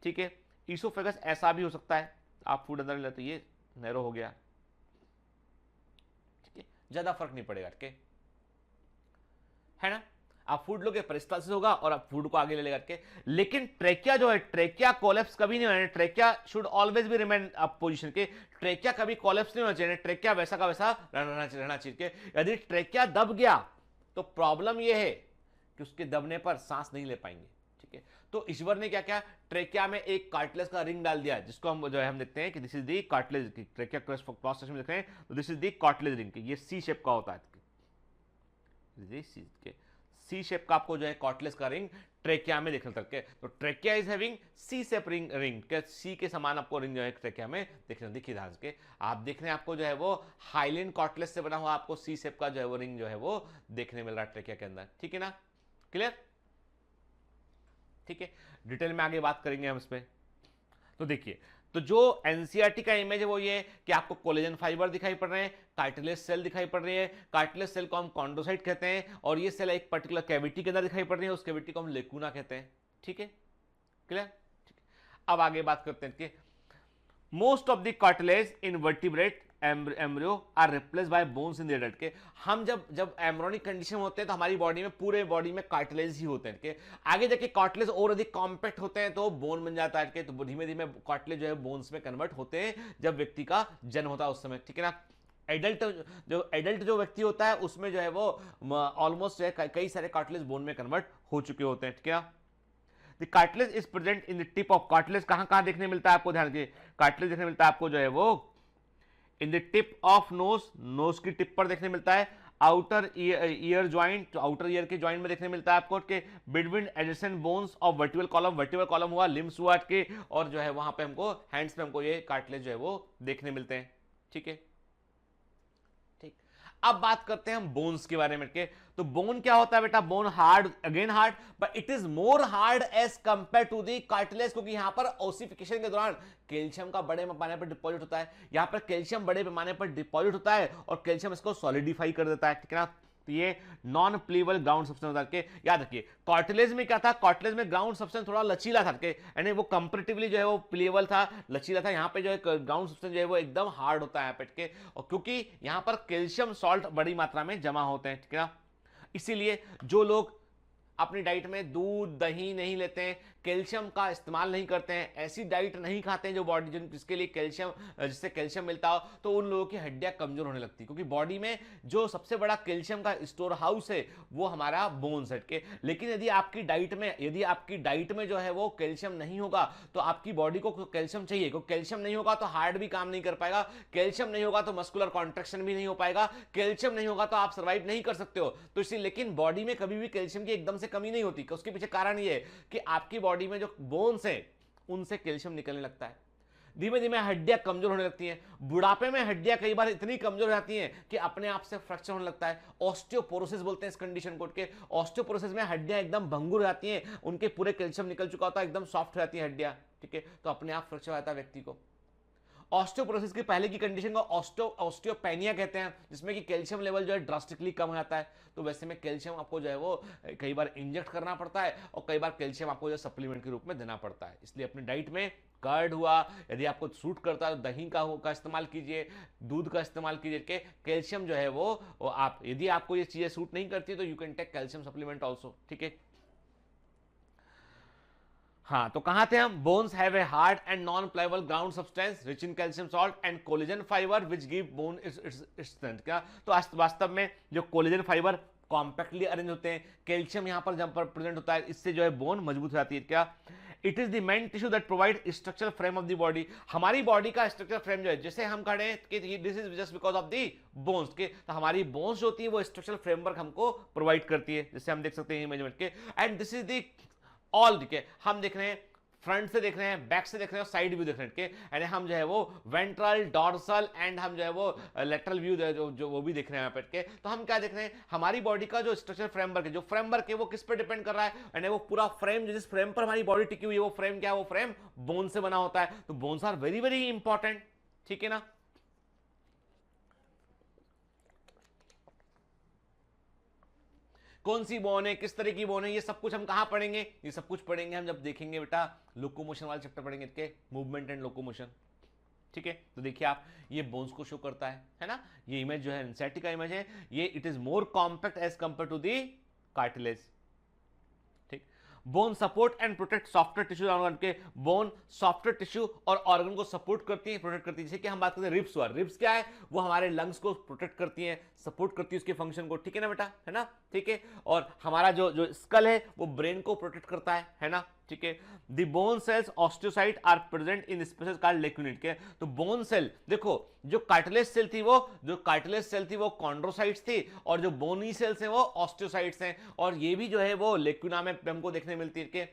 Speaker 2: ठीक है। ईसोफेगस ऐसा भी हो सकता है, आप फूड अंदर लेते, ये नैरो हो गया, ठीक है, ज्यादा फर्क नहीं पड़ेगा, ठीक है ना। आप फूड लोगे पेरिस्टाल्सिस होगा और आप फूड को आगे ले लेगा के, लेकिन ट्रेकिया जो है, ट्रेकिया कोलैप्स कभी नहीं होना, trachea should always be remain up position के, ट्रेकिया कभी कोलैप्स नहीं होना चाहिए, ट्रेकिया वैसा का वैसा रहना चाहिए। यदि ट्रेकिया दब गया तो प्रॉब्लम यह है कि उसके दबने पर सांस नहीं ले पाएंगे, ठीक है। तो ईश्वर ने क्या किया, ट्रेकिया में एक कार्टिलेज का रिंग डाल दिया, जिसको हम जो है हम देखते हैं कि this is the cartilage, trachea cross section में देख रहे हैं तो this is the cartilage ring, ये सी शेप का होता है, सी शेप का आपको जो है कार्टिलेज का रिंग ट्रेकिया में देखने तक के, तो trachea is having C shape ring के, सी के समान आपको रिंग जो है ट्रेकिया में देखने, देखिए ध्यान के आप देख रहे हैं, आपको जो है वो हाइलिन कार्टिलेज से बना हुआ आपको सी शेप का जो है वो रिंग जो है वो देखने मिल रहा है ट्रेकिया के अंदर, ठीक है ना, क्लियर, ठीक है। डिटेल में आगे बात करेंगे हम इस पे। तो देखिए, तो जो एनसीईआरटी का इमेज है वो ये कि आपको कोलेजन फाइबर दिखाई पड़ रहे हैं, कार्टिलेज सेल दिखाई पड़ रही है, कार्टिलेज सेल को हम कॉन्ड्रोसाइट कहते हैं, और ये सेल एक पर्टिकुलर कैविटी के अंदर दिखाई पड़ रही है, उस कैविटी को हम लेकुना कहते हैं, ठीक है, क्लियर। अब आगे बात करते हैं कि most of the cartilage in vertebrate embryo are replace by bones in the adult के, हम जब एम्ब्रियोनिक कंडीशन होते हैं तो हमारी बॉडी में पूरे बॉडी में कार्टिलेज ही होते हैं, के आगे जाके कार्टिलेज और अधिक कॉम्पैक्ट होते हैं तो बोन बन जाता है, के तो धीमे धीमे कार्टिलेज जो है बोन्स में कन्वर्ट होते हैं जब व्यक्ति का जन्म होता है उस समय, ठीक है ना। एडल्ट जो व्यक्ति होता है उसमें जो है वो ऑलमोस्ट कई सारे कार्टिलेज बोन में कन्वर्ट हो चुके होते हैं, ठीक है। The cartilage is present in the tip of, cartilage कहां देखने मिलता है आपको, ध्यान रखिए, कार्टिलेज देखने मिलता है आपको जो है वो in the tip of nose की टिप पर देखने मिलता है, outer ear joint, outer ear के ज्वाइंट में देखने मिलता है आपको, के between adjacent bones of vertebral column हुआ, लिम्स हुआ के, और जो है वहां पे हमको हैंड्स पे हमको ये कार्टिलेज जो है वो देखने मिलते हैं, ठीक है। अब बात करते हैं हम बोन्स के बारे में, के तो बोन क्या होता है बेटा, bone hard, again hard, but it is more hard as compare to the cartilage, क्योंकि यहां पर ओसिफिकेशन के दौरान कैल्शियम का बड़े पैमाने पर डिपॉजिट होता है, यहां पर कैल्शियम बड़े पैमाने पर डिपॉजिट होता है और कैल्शियम इसको सॉलिडिफाई कर देता है, ठीक है ना। तो ये नॉन प्लीवेबल ग्राउंड सब्सटेंस होता है, याद रखिए कार्टिलेज में क्या था, कार्टिलेज में ग्राउंड सब्सटेंस थोड़ा लचीला था, यानी वो कंपैरेटिवली जो है वो प्लीवेबल था, लचीला था, यहाँ पे जो है ग्राउंड सब्सटेंस जो है वो एकदम हार्ड होता है पेट के, और क्योंकि यहाँ पर कैल्शियम सॉल्ट बड़ी मात्रा में जमा होते हैं, ठीक है ना। इसीलिए जो लोग अपनी डाइट में दूध दही नहीं लेते हैं, कैल्शियम का इस्तेमाल नहीं करते हैं, ऐसी डाइट नहीं खाते हैं जो बॉडी जिसके लिए कैल्शियम, जिससे कैल्शियम मिलता हो, तो उन लोगों की हड्डियां कमजोर होने लगती है, क्योंकि बॉडी में जो सबसे बड़ा कैल्शियम का स्टोर हाउस है वो हमारा बोन्स है, के। लेकिन यदि आपकी डाइट में जो है वो कैल्शियम नहीं होगा तो आपकी बॉडी को कैल्शियम चाहिए, क्योंकि कैल्शियम नहीं होगा तो हार्ट भी काम नहीं कर पाएगा, कैल्शियम नहीं होगा तो मस्कुलर कॉन्ट्रैक्शन भी नहीं हो पाएगा, कैल्शियम नहीं होगा तो आप सर्वाइव नहीं कर सकते हो। तो इसलिए लेकिन बॉडी में कभी भी कैल्शियम की एकदम से कमी नहीं होती, उसके पीछे कारण ये है कि आपकी बॉडी में जो बोन्स हैं उनसे कैल्शियम निकलने लगता है, धीमे धीमे हड्डियां कमजोर होने लगती हैं, बुढ़ापे में हड्डियां कई बार इतनी कमजोर हो जाती हैं कि अपने आप से फ्रैक्चर होने लगता है, ऑस्टियोपोरोसिस बोलते हैं इस कंडीशन को, के ऑस्टियोपोरोसिस में हड्डियां एकदम भंगुर हो जाती हैं, उनके पूरे कैल्शियम निकल चुका होता है, एकदम सॉफ्ट हो जाती है हड्डियां, ठीक है, तो अपने आप फ्रैक्चर हो जाता है व्यक्ति को। ऑस्टियोपोरोसिस की पहले की कंडीशन को ऑस्टियोपेनिया कहते हैं, जिसमें कि कैल्शियम लेवल जो है ड्रास्टिकली कम हो जाता है। तो वैसे में कैल्शियम आपको जो है वो कई बार इंजेक्ट करना पड़ता है और कई बार कैल्शियम आपको जो सप्लीमेंट के रूप में देना पड़ता है। इसलिए अपनी डाइट में कर्ड हुआ, यदि आपको सूट करता है तो दही का इस्तेमाल कीजिए, दूध का इस्तेमाल कीजिए कि कैल्शियम जो है वो आप, यदि आपको ये चीजें सूट नहीं करती तो you can take calcium supplement also, ठीक है। हाँ, तो कहां थे हम? Bones have a hard and non pliable ground substance rich in calcium salt and collagen fibre which give bone its strength. क्या? तो वास्तव में जो कोलेजन फाइबर कॉम्पैक्टली अरेंज होते हैं, कैल्शियम यहां पर जब पर प्रेजेंट होता है, इससे जो है बोन मजबूत हो जाती है। क्या? It is the main tissue that provide structural frame of the body. हमारी बॉडी का स्ट्रक्चर फ्रेम जो है, जैसे हम खड़े हैं कि this is just because of the bones के, तो हमारी बोन्स जो होती है वो स्ट्रक्चरल फ्रेमवर्क हमको प्रोवाइड करती है, जैसे हम देख सकते हैं इमेज के। And this is the all, ठीक है, हम देख रहे हैं फ्रंट से देख रहे हैं, बैक से देख रहे हैं, साइड व्यू देख रहे हैं, यानी हम जो है वो वेंट्रल, डॉर्सल एंड हम जो है वो लेटरल व्यू जो वो भी देख रहे हैं यहाँ पे। तो हम क्या देख रहे हैं? हमारी बॉडी का जो स्ट्रक्चर फ्रेमवर्क है, जो फ्रेमवर्क है वो किस पे डिपेंड कर रहा है? यानी वो पूरा फ्रेम, जिस फ्रेम पर हमारी बॉडी टिकी हुई है, वो फ्रेम क्या है? वो फ्रेम बोन से बना होता है। तो bones are very very important, ठीक है ना। कौन सी बोन है, किस तरह की बोन है, ये सब कुछ हम कहां पढ़ेंगे? ये सब कुछ पढ़ेंगे हम जब देखेंगे बेटा लोकोमोशन वाला चैप्टर पढ़ेंगे, के मूवमेंट एंड लोकोमोशन, ठीक है। तो देखिए आप, ये बोन्स को शो करता है ना। ये इमेज जो है इंसेट का इमेज है, ये it is more compact as compare to the cartilage, ठीक। Bone support and protect software tissue organ के, बोन सॉफ्टवेयर टिश्यू और ऑर्गन को सपोर्ट करती है, प्रोटेक्ट करती है। जैसे कि हम बात करते हैं रिब्स हुआ, रिब्स क्या है? वो हमारे लंग्स को प्रोटेक्ट करती है, सपोर्ट करती है उसके फंक्शन को, ठीक है ना बेटा, है ना, ठीक है। और हमारा जो स्कल है वो ब्रेन को प्रोटेक्ट करता है ना, ठीक है। The bone cells osteocyte are present in spaces called lacunae के। तो बोन सेल, देखो जो कार्टिलेज सेल थी वो कॉन्ड्रोसाइट्स थी, और जो बोनी सेल्स हैं वो ऑस्टियोसाइट्स हैं। और ये भी जो है वो लेक्यूना में हमको देखने मिलती है कि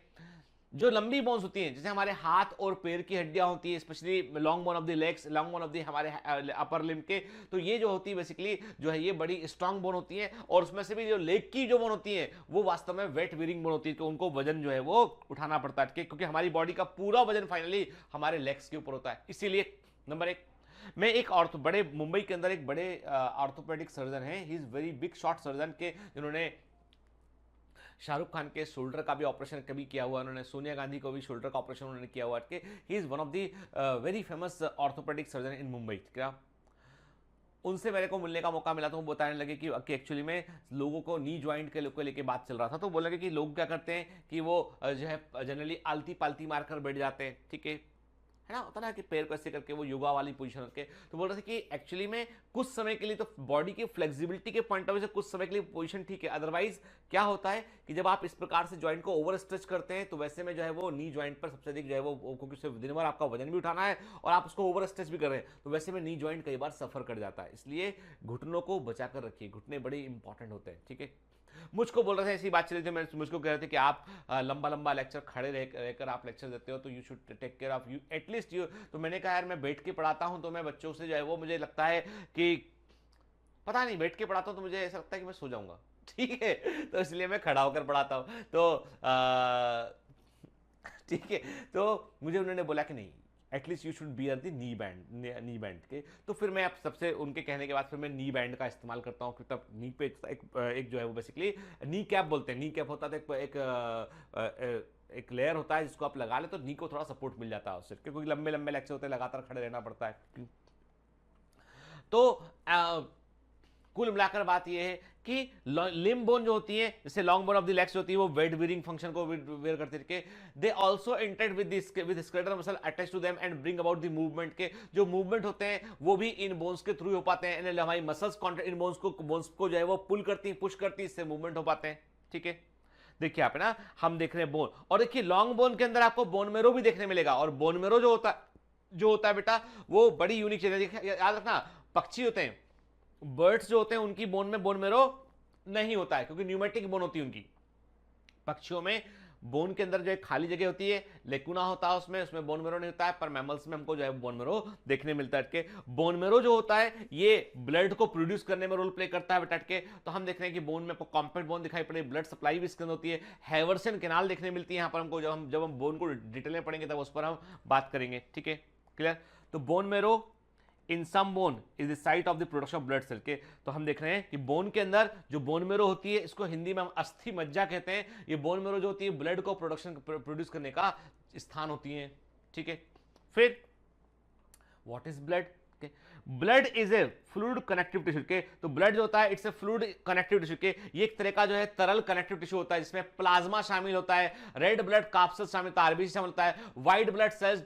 Speaker 2: जो लंबी बोन्स होती हैं, जैसे हमारे हाथ और पैर की हड्डियां होती है, specially long bone of the legs, long bone of the हमारे अपर लिम्ब के, तो ये जो होती है बेसिकली जो है ये बड़ी स्ट्रांग बोन होती है। और उसमें से भी जो लेग की जो बोन होती है वो वास्तव में वेट वेयरिंग बोन होती है, तो उनको वजन जो है वो उठाना पड़ता है, क्योंकि हमारी बॉडी का पूरा वजन फाइनली हमारे लेग्स के ऊपर होता है। इसीलिए नंबर एक, मैं एक बड़े मुंबई के अंदर एक बड़े ऑर्थोपेडिक सर्जन है, he is very big short surgeon के, जिन्होंने शाहरुख खान के शोल्डर का भी ऑपरेशन कभी किया हुआ, उन्होंने सोनिया गांधी को भी शोल्डर का ऑपरेशन उन्होंने किया हुआ। He is one of the very famous orthopaedic surgeon इन मुंबई। क्या उनसे मेरे को मिलने का मौका मिला तो वो बताने लगे कि एक्चुअली में लोगों को नी ज्वाइंट के लोग को लेके बात चल रहा था, तो बोल लगे कि लोग क्या करते हैं कि वो जो है जनरली आलती पालती मारकर बैठ जाते हैं, ठीक है ना, होता ना कि पैर को ऐसे करके वो योगा वाली पोजीशन करके। तो बोल रहे थे कि एक्चुअली में कुछ समय के लिए तो बॉडी की फ्लेक्सिबिलिटी के पॉइंट ऑफ व्यू से कुछ समय के लिए पोजीशन ठीक है, अदरवाइज क्या होता है कि जब आप इस प्रकार से जॉइंट को ओवर स्ट्रेच करते हैं तो वैसे में जो है वो नी जॉइंट पर सबसे अधिक जो है वो, क्योंकि दिन भर आपका वजन भी उठाना है और आप उसको ओवर स्ट्रेच भी कर रहे हैं, तो वैसे में नी जॉइंट कई बार सफर कर जाता है। इसलिए घुटनों को बचा कर रखिए, घुटने बड़े इंपॉर्टेंट होते हैं, ठीक है। मुझको बोल रहे थे, ऐसी बात चली थी, मैं मुझको कह रहे थे कि आप लंबा लंबा लेक्चर खड़े रहकर आप लेक्चर देते हो, तो you should take care of you at least you. तो मैंने कहा यार मैं बैठ के पढ़ाता हूं, तो मैं बच्चों से जो है वो मुझे लगता है कि पता नहीं, बैठ के पढ़ाता हूं तो मुझे ऐसा लगता है कि मैं सो जाऊंगा, ठीक है, तो इसलिए मैं खड़ा होकर पढ़ाता हूं। तो ठीक है, तो मुझे उन्होंने बोला कि नहीं at least you should bear the knee band के। तो फिर मैं अब सबसे उनके कहने के बाद फिर मैं नी बैंड का इस्तेमाल करता हूँ, तब नी पे एक जो है वो बेसिकली नी कैप बोलते हैं, नी कैप होता है तो एक लेयर होता है जिसको आप लगा ले तो नी को थोड़ा सपोर्ट मिल जाता है उससे, क्योंकि लंबे लंबे लेक्चर होते हैं, लगातार खड़े रहना पड़ता है। तो कुल मिलाकर बात यह है कि लिम्ब बोन जो होती है, जैसे long bone of the legs होती है, वो वेट बेयरिंग फंक्शन को वेयर करती है। They also interact with skeletal muscle attach to them and bring about the movement के, जो मूवमेंट होते हैं वो भी इन बोन्स के थ्रू हो पाते हैं। एंड हमारी मसल्स कॉन्ट्रैक्ट इन बोन्स को जो है वो पुल करती है, पुश करती है, इससे मूवमेंट हो पाते हैं, ठीक है। देखिए आप ना, हम देख रहे हैं बोन, और देखिए लॉन्ग बोन के अंदर आपको बोन मेरो भी देखने मिलेगा, और बोन मेरो जो होता है बेटा वो बड़ी यूनिक चीज है। याद रखना, पक्षी होते हैं, बर्ड्स जो होते हैं उनकी बोन में बोन मेरो नहीं होता है, क्योंकि न्यूमेटिक बोन होती है उनकी। पक्षियों में बोन के अंदर जो एक खाली जगह होती है, लेकुना होता है उसमें बोन मेरो नहीं होता है, पर मैमल्स में हमको जो है बोन मेरो देखने मिलता है। के बोन मेरो जो होता है ये ब्लड को प्रोड्यूस करने में रोल प्ले करता है बेटा के। तो हम देख रहे हैं कि बोन में कॉम्पैक्ट बोन दिखाई पड़े, ब्लड सप्लाई भी इसके अंदर होती है, हैवर्सन कैनाल देखने मिलती है यहाँ पर हमको। जब हम बोन को डिटेल में पढ़ेंगे तब उस पर हम बात करेंगे, ठीक है, क्लियर। तो bone marrow in some bone is the site of the production of blood cell के, तो हम देख रहे हैं कि बोन के अंदर जो बोन मेरो होती है, इसको हिंदी में हम अस्थि मज्जा कहते हैं। ये बोन मेरो जो होती है ब्लड को प्रोड्यूस करने का स्थान होती है, ठीक है। फिर what is blood? Blood is A fluid connective tissue के, तो ब्लड जो होता है it's a fluid connective tissue के, ये एक तरह का जो है तरल कनेक्टिव टिश्यू होता है जिसमें प्लाज्मा शामिल होता है, रेड ब्लड कार्पसेल्स शामिल होता है, आरबीसी शामिल होता है, व्हाइट ब्लड सेल्स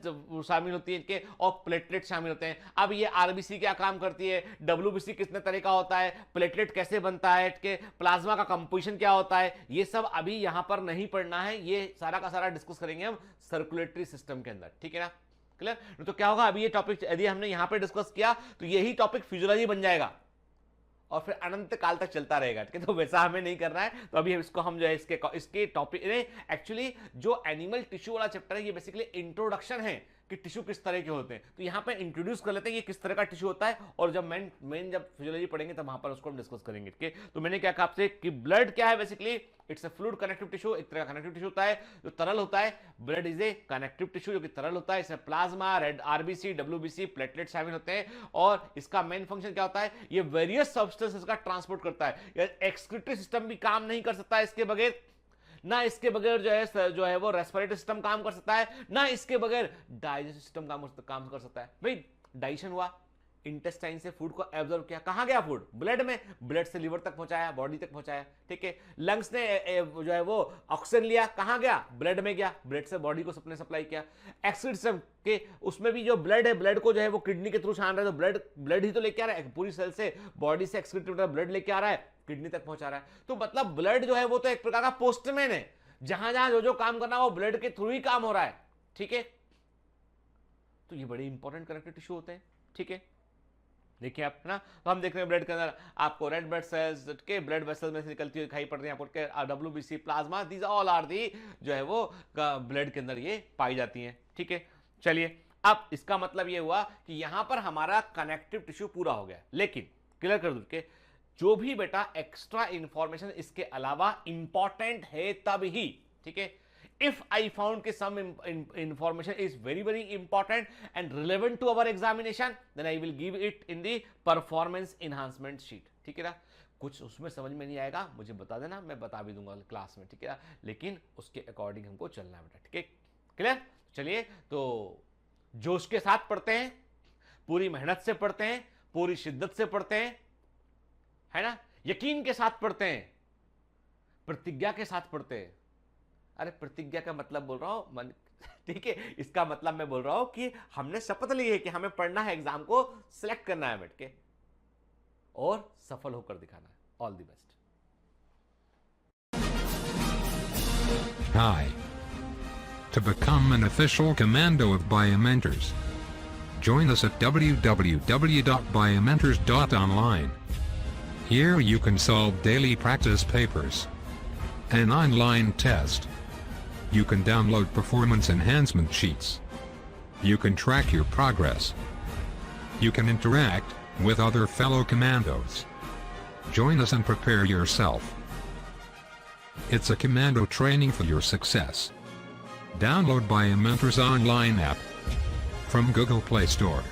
Speaker 2: शामिल होती है इनके, और प्लेटलेट शामिल होते हैं। अब ये आरबीसी क्या काम करती है, डब्ल्यूबीसी कितने तरह का होता है, प्लेटलेट कैसे बनता है, के प्लाज्मा का कंपोजिशन क्या होता है, ये सब अभी यहां पर नहीं पढ़ना है, ये सारा का सारा डिस्कस करेंगे हम सर्कुलेटरी सिस्टम के अंदर, ठीक है ना, क्लियर। तो क्या होगा, अभी ये टॉपिक यदि हमने यहां पे डिस्कस किया तो यही टॉपिक फिजियोलॉजी बन जाएगा और फिर अनंत काल तक चलता रहेगा, ठीक है। तो वैसा हमें नहीं करना है, तो अभी इसको हम जो है इसके टॉपिक, एक्चुअली जो एनिमल टिश्यू वाला चैप्टर है ये बेसिकली इंट्रोडक्शन है कि टिश्यू किस तरह के होते हैं, तो यहां पे इंट्रोड्यूस कर लेते हैं ये किस तरह का टिश्यू होता है, और जब मेन जब फिजियोलॉजी पढ़ेंगे तब वहां पर उसको हम डिस्कस करेंगे, ठीक है। तो मैंने क्या कहा आपसे कि ब्लड क्या है, basically it's a fluid connective tissue, एक तरह का कनेक्टिव टिश्यू होता है जो तरल होता है। Blood is a connective tissue जो कि तरल होता है, इसमें plasma, red RBC, WBC, platelet शामिल होते हैं, और इसका मेन फंक्शन क्या होता है, ये वेरियस सब्सटेंसेस का ट्रांसपोर्ट करता है। एक्सक्रीटरी सिस्टम भी काम नहीं कर सकता इसके बगैर, ना इसके बगैर जो है वो रेस्पिरेटरी सिस्टम काम कर सकता है, ना इसके बगैर डाइजेस्टिव सिस्टम काम कर सकता है। भाई डाइजेशन हुआ, इंटेस्टाइन से फूड को एब्जॉर्ब किया, कहां गया फूड, ब्लड में, ब्लड से लिवर तक पहुंचाया, बॉडी तक पहुंचाया, ठीक है। लंग्स ने जो है वो ऑक्सीजन लिया, कहां गया, ब्लड में गया, ब्लड से बॉडी को सबने सप्लाई किया। एक्सक्रीटरी सिस्टम के उसमें भी जो ब्लड है, ब्लड को जो है वो किडनी के थ्रू छान रहा है, तो ब्लड ही तो लेके आ रहा है, पूरी सेल से बॉडी से एक्सक्रीटरी ब्लड लेके आ रहा है, किडनी तक पहुंचा रहा है। तो मतलब ब्लड जो है वो तो एक प्रकार का पोस्टमैन है, जहां जहां जो काम करना है वो ब्लड के थ्रू ही काम हो रहा है, ठीक है। तो ये बड़े इंपॉर्टेंट कनेक्टिव टिश्यू होते हैं, ठीक है। देखिए आप, है ना, तो हम देख रहे हैं ब्लड के अंदर आपको रेड ब्लड सेल्स के ब्लड वेसल्स में से निकलती हुई दिखाई पड़ रही है आपको, WBC, plasma, these all are the जो है वो ब्लड के अंदर ये पाई जाती हैं, ठीक है। चलिए, अब इसका मतलब ये हुआ कि यहां पर हमारा कनेक्टिव टिश्यू पूरा हो गया, लेकिन क्लियर कर दूं कि जो भी बेटा एक्स्ट्रा इंफॉर्मेशन इसके अलावा इंपॉर्टेंट है तब ही, ठीक है। If I found कि some information is very important and relevant to our examination, then I will give it in the performance enhancement sheet, ठीक है ना। कुछ उसमें समझ में नहीं आएगा मुझे बता देना, मैं बता भी दूंगा क्लास में, ठीक है ना, लेकिन उसके अकॉर्डिंग हमको चलना है बेटा, ठीक है, क्लियर। चलिए, तो जोश के साथ पढ़ते हैं, पूरी मेहनत से पढ़ते हैं, पूरी शिद्दत से पढ़ते हैं, है ना, यकीन के साथ पढ़ते हैं, प्रतिज्ञा के साथ पढ़ते हैं। अरे प्रतिज्ञा का मतलब बोल रहा हूं मन, ठीक है, इसका मतलब मैं बोल रहा हूं कि हमने शपथ ली है कि हमें पढ़ना है, एग्जाम को सिलेक्ट करना है बैठ के और सफल होकर दिखाना है। All the best.
Speaker 4: Hi. To become an official commando of Biomentors, join us at www.biomentors.online. Here you can solve daily practice papers, an online test. You can download performance enhancement sheets. You can track your progress. You can interact with other fellow commandos. Join us and prepare yourself. It's a commando training for your success. Download Biomentors online app from Google Play Store.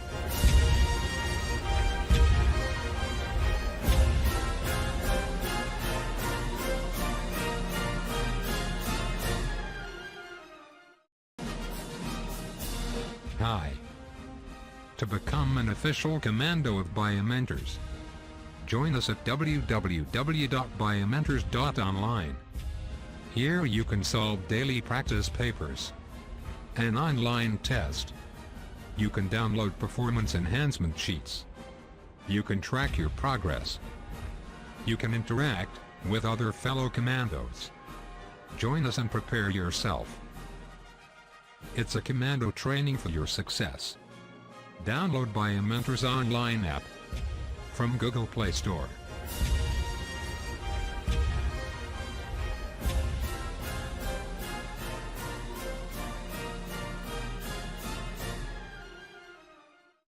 Speaker 4: Hi. To become an official commando of Biomentors, join us at www.biomentors.online. Here you can solve daily practice papers, an online test. You can download performance enhancement sheets. You can track your progress. You can interact with other fellow commandos. Join us and prepare yourself. It's a commando training for your success. Download Biomentors online app from Google Play Store.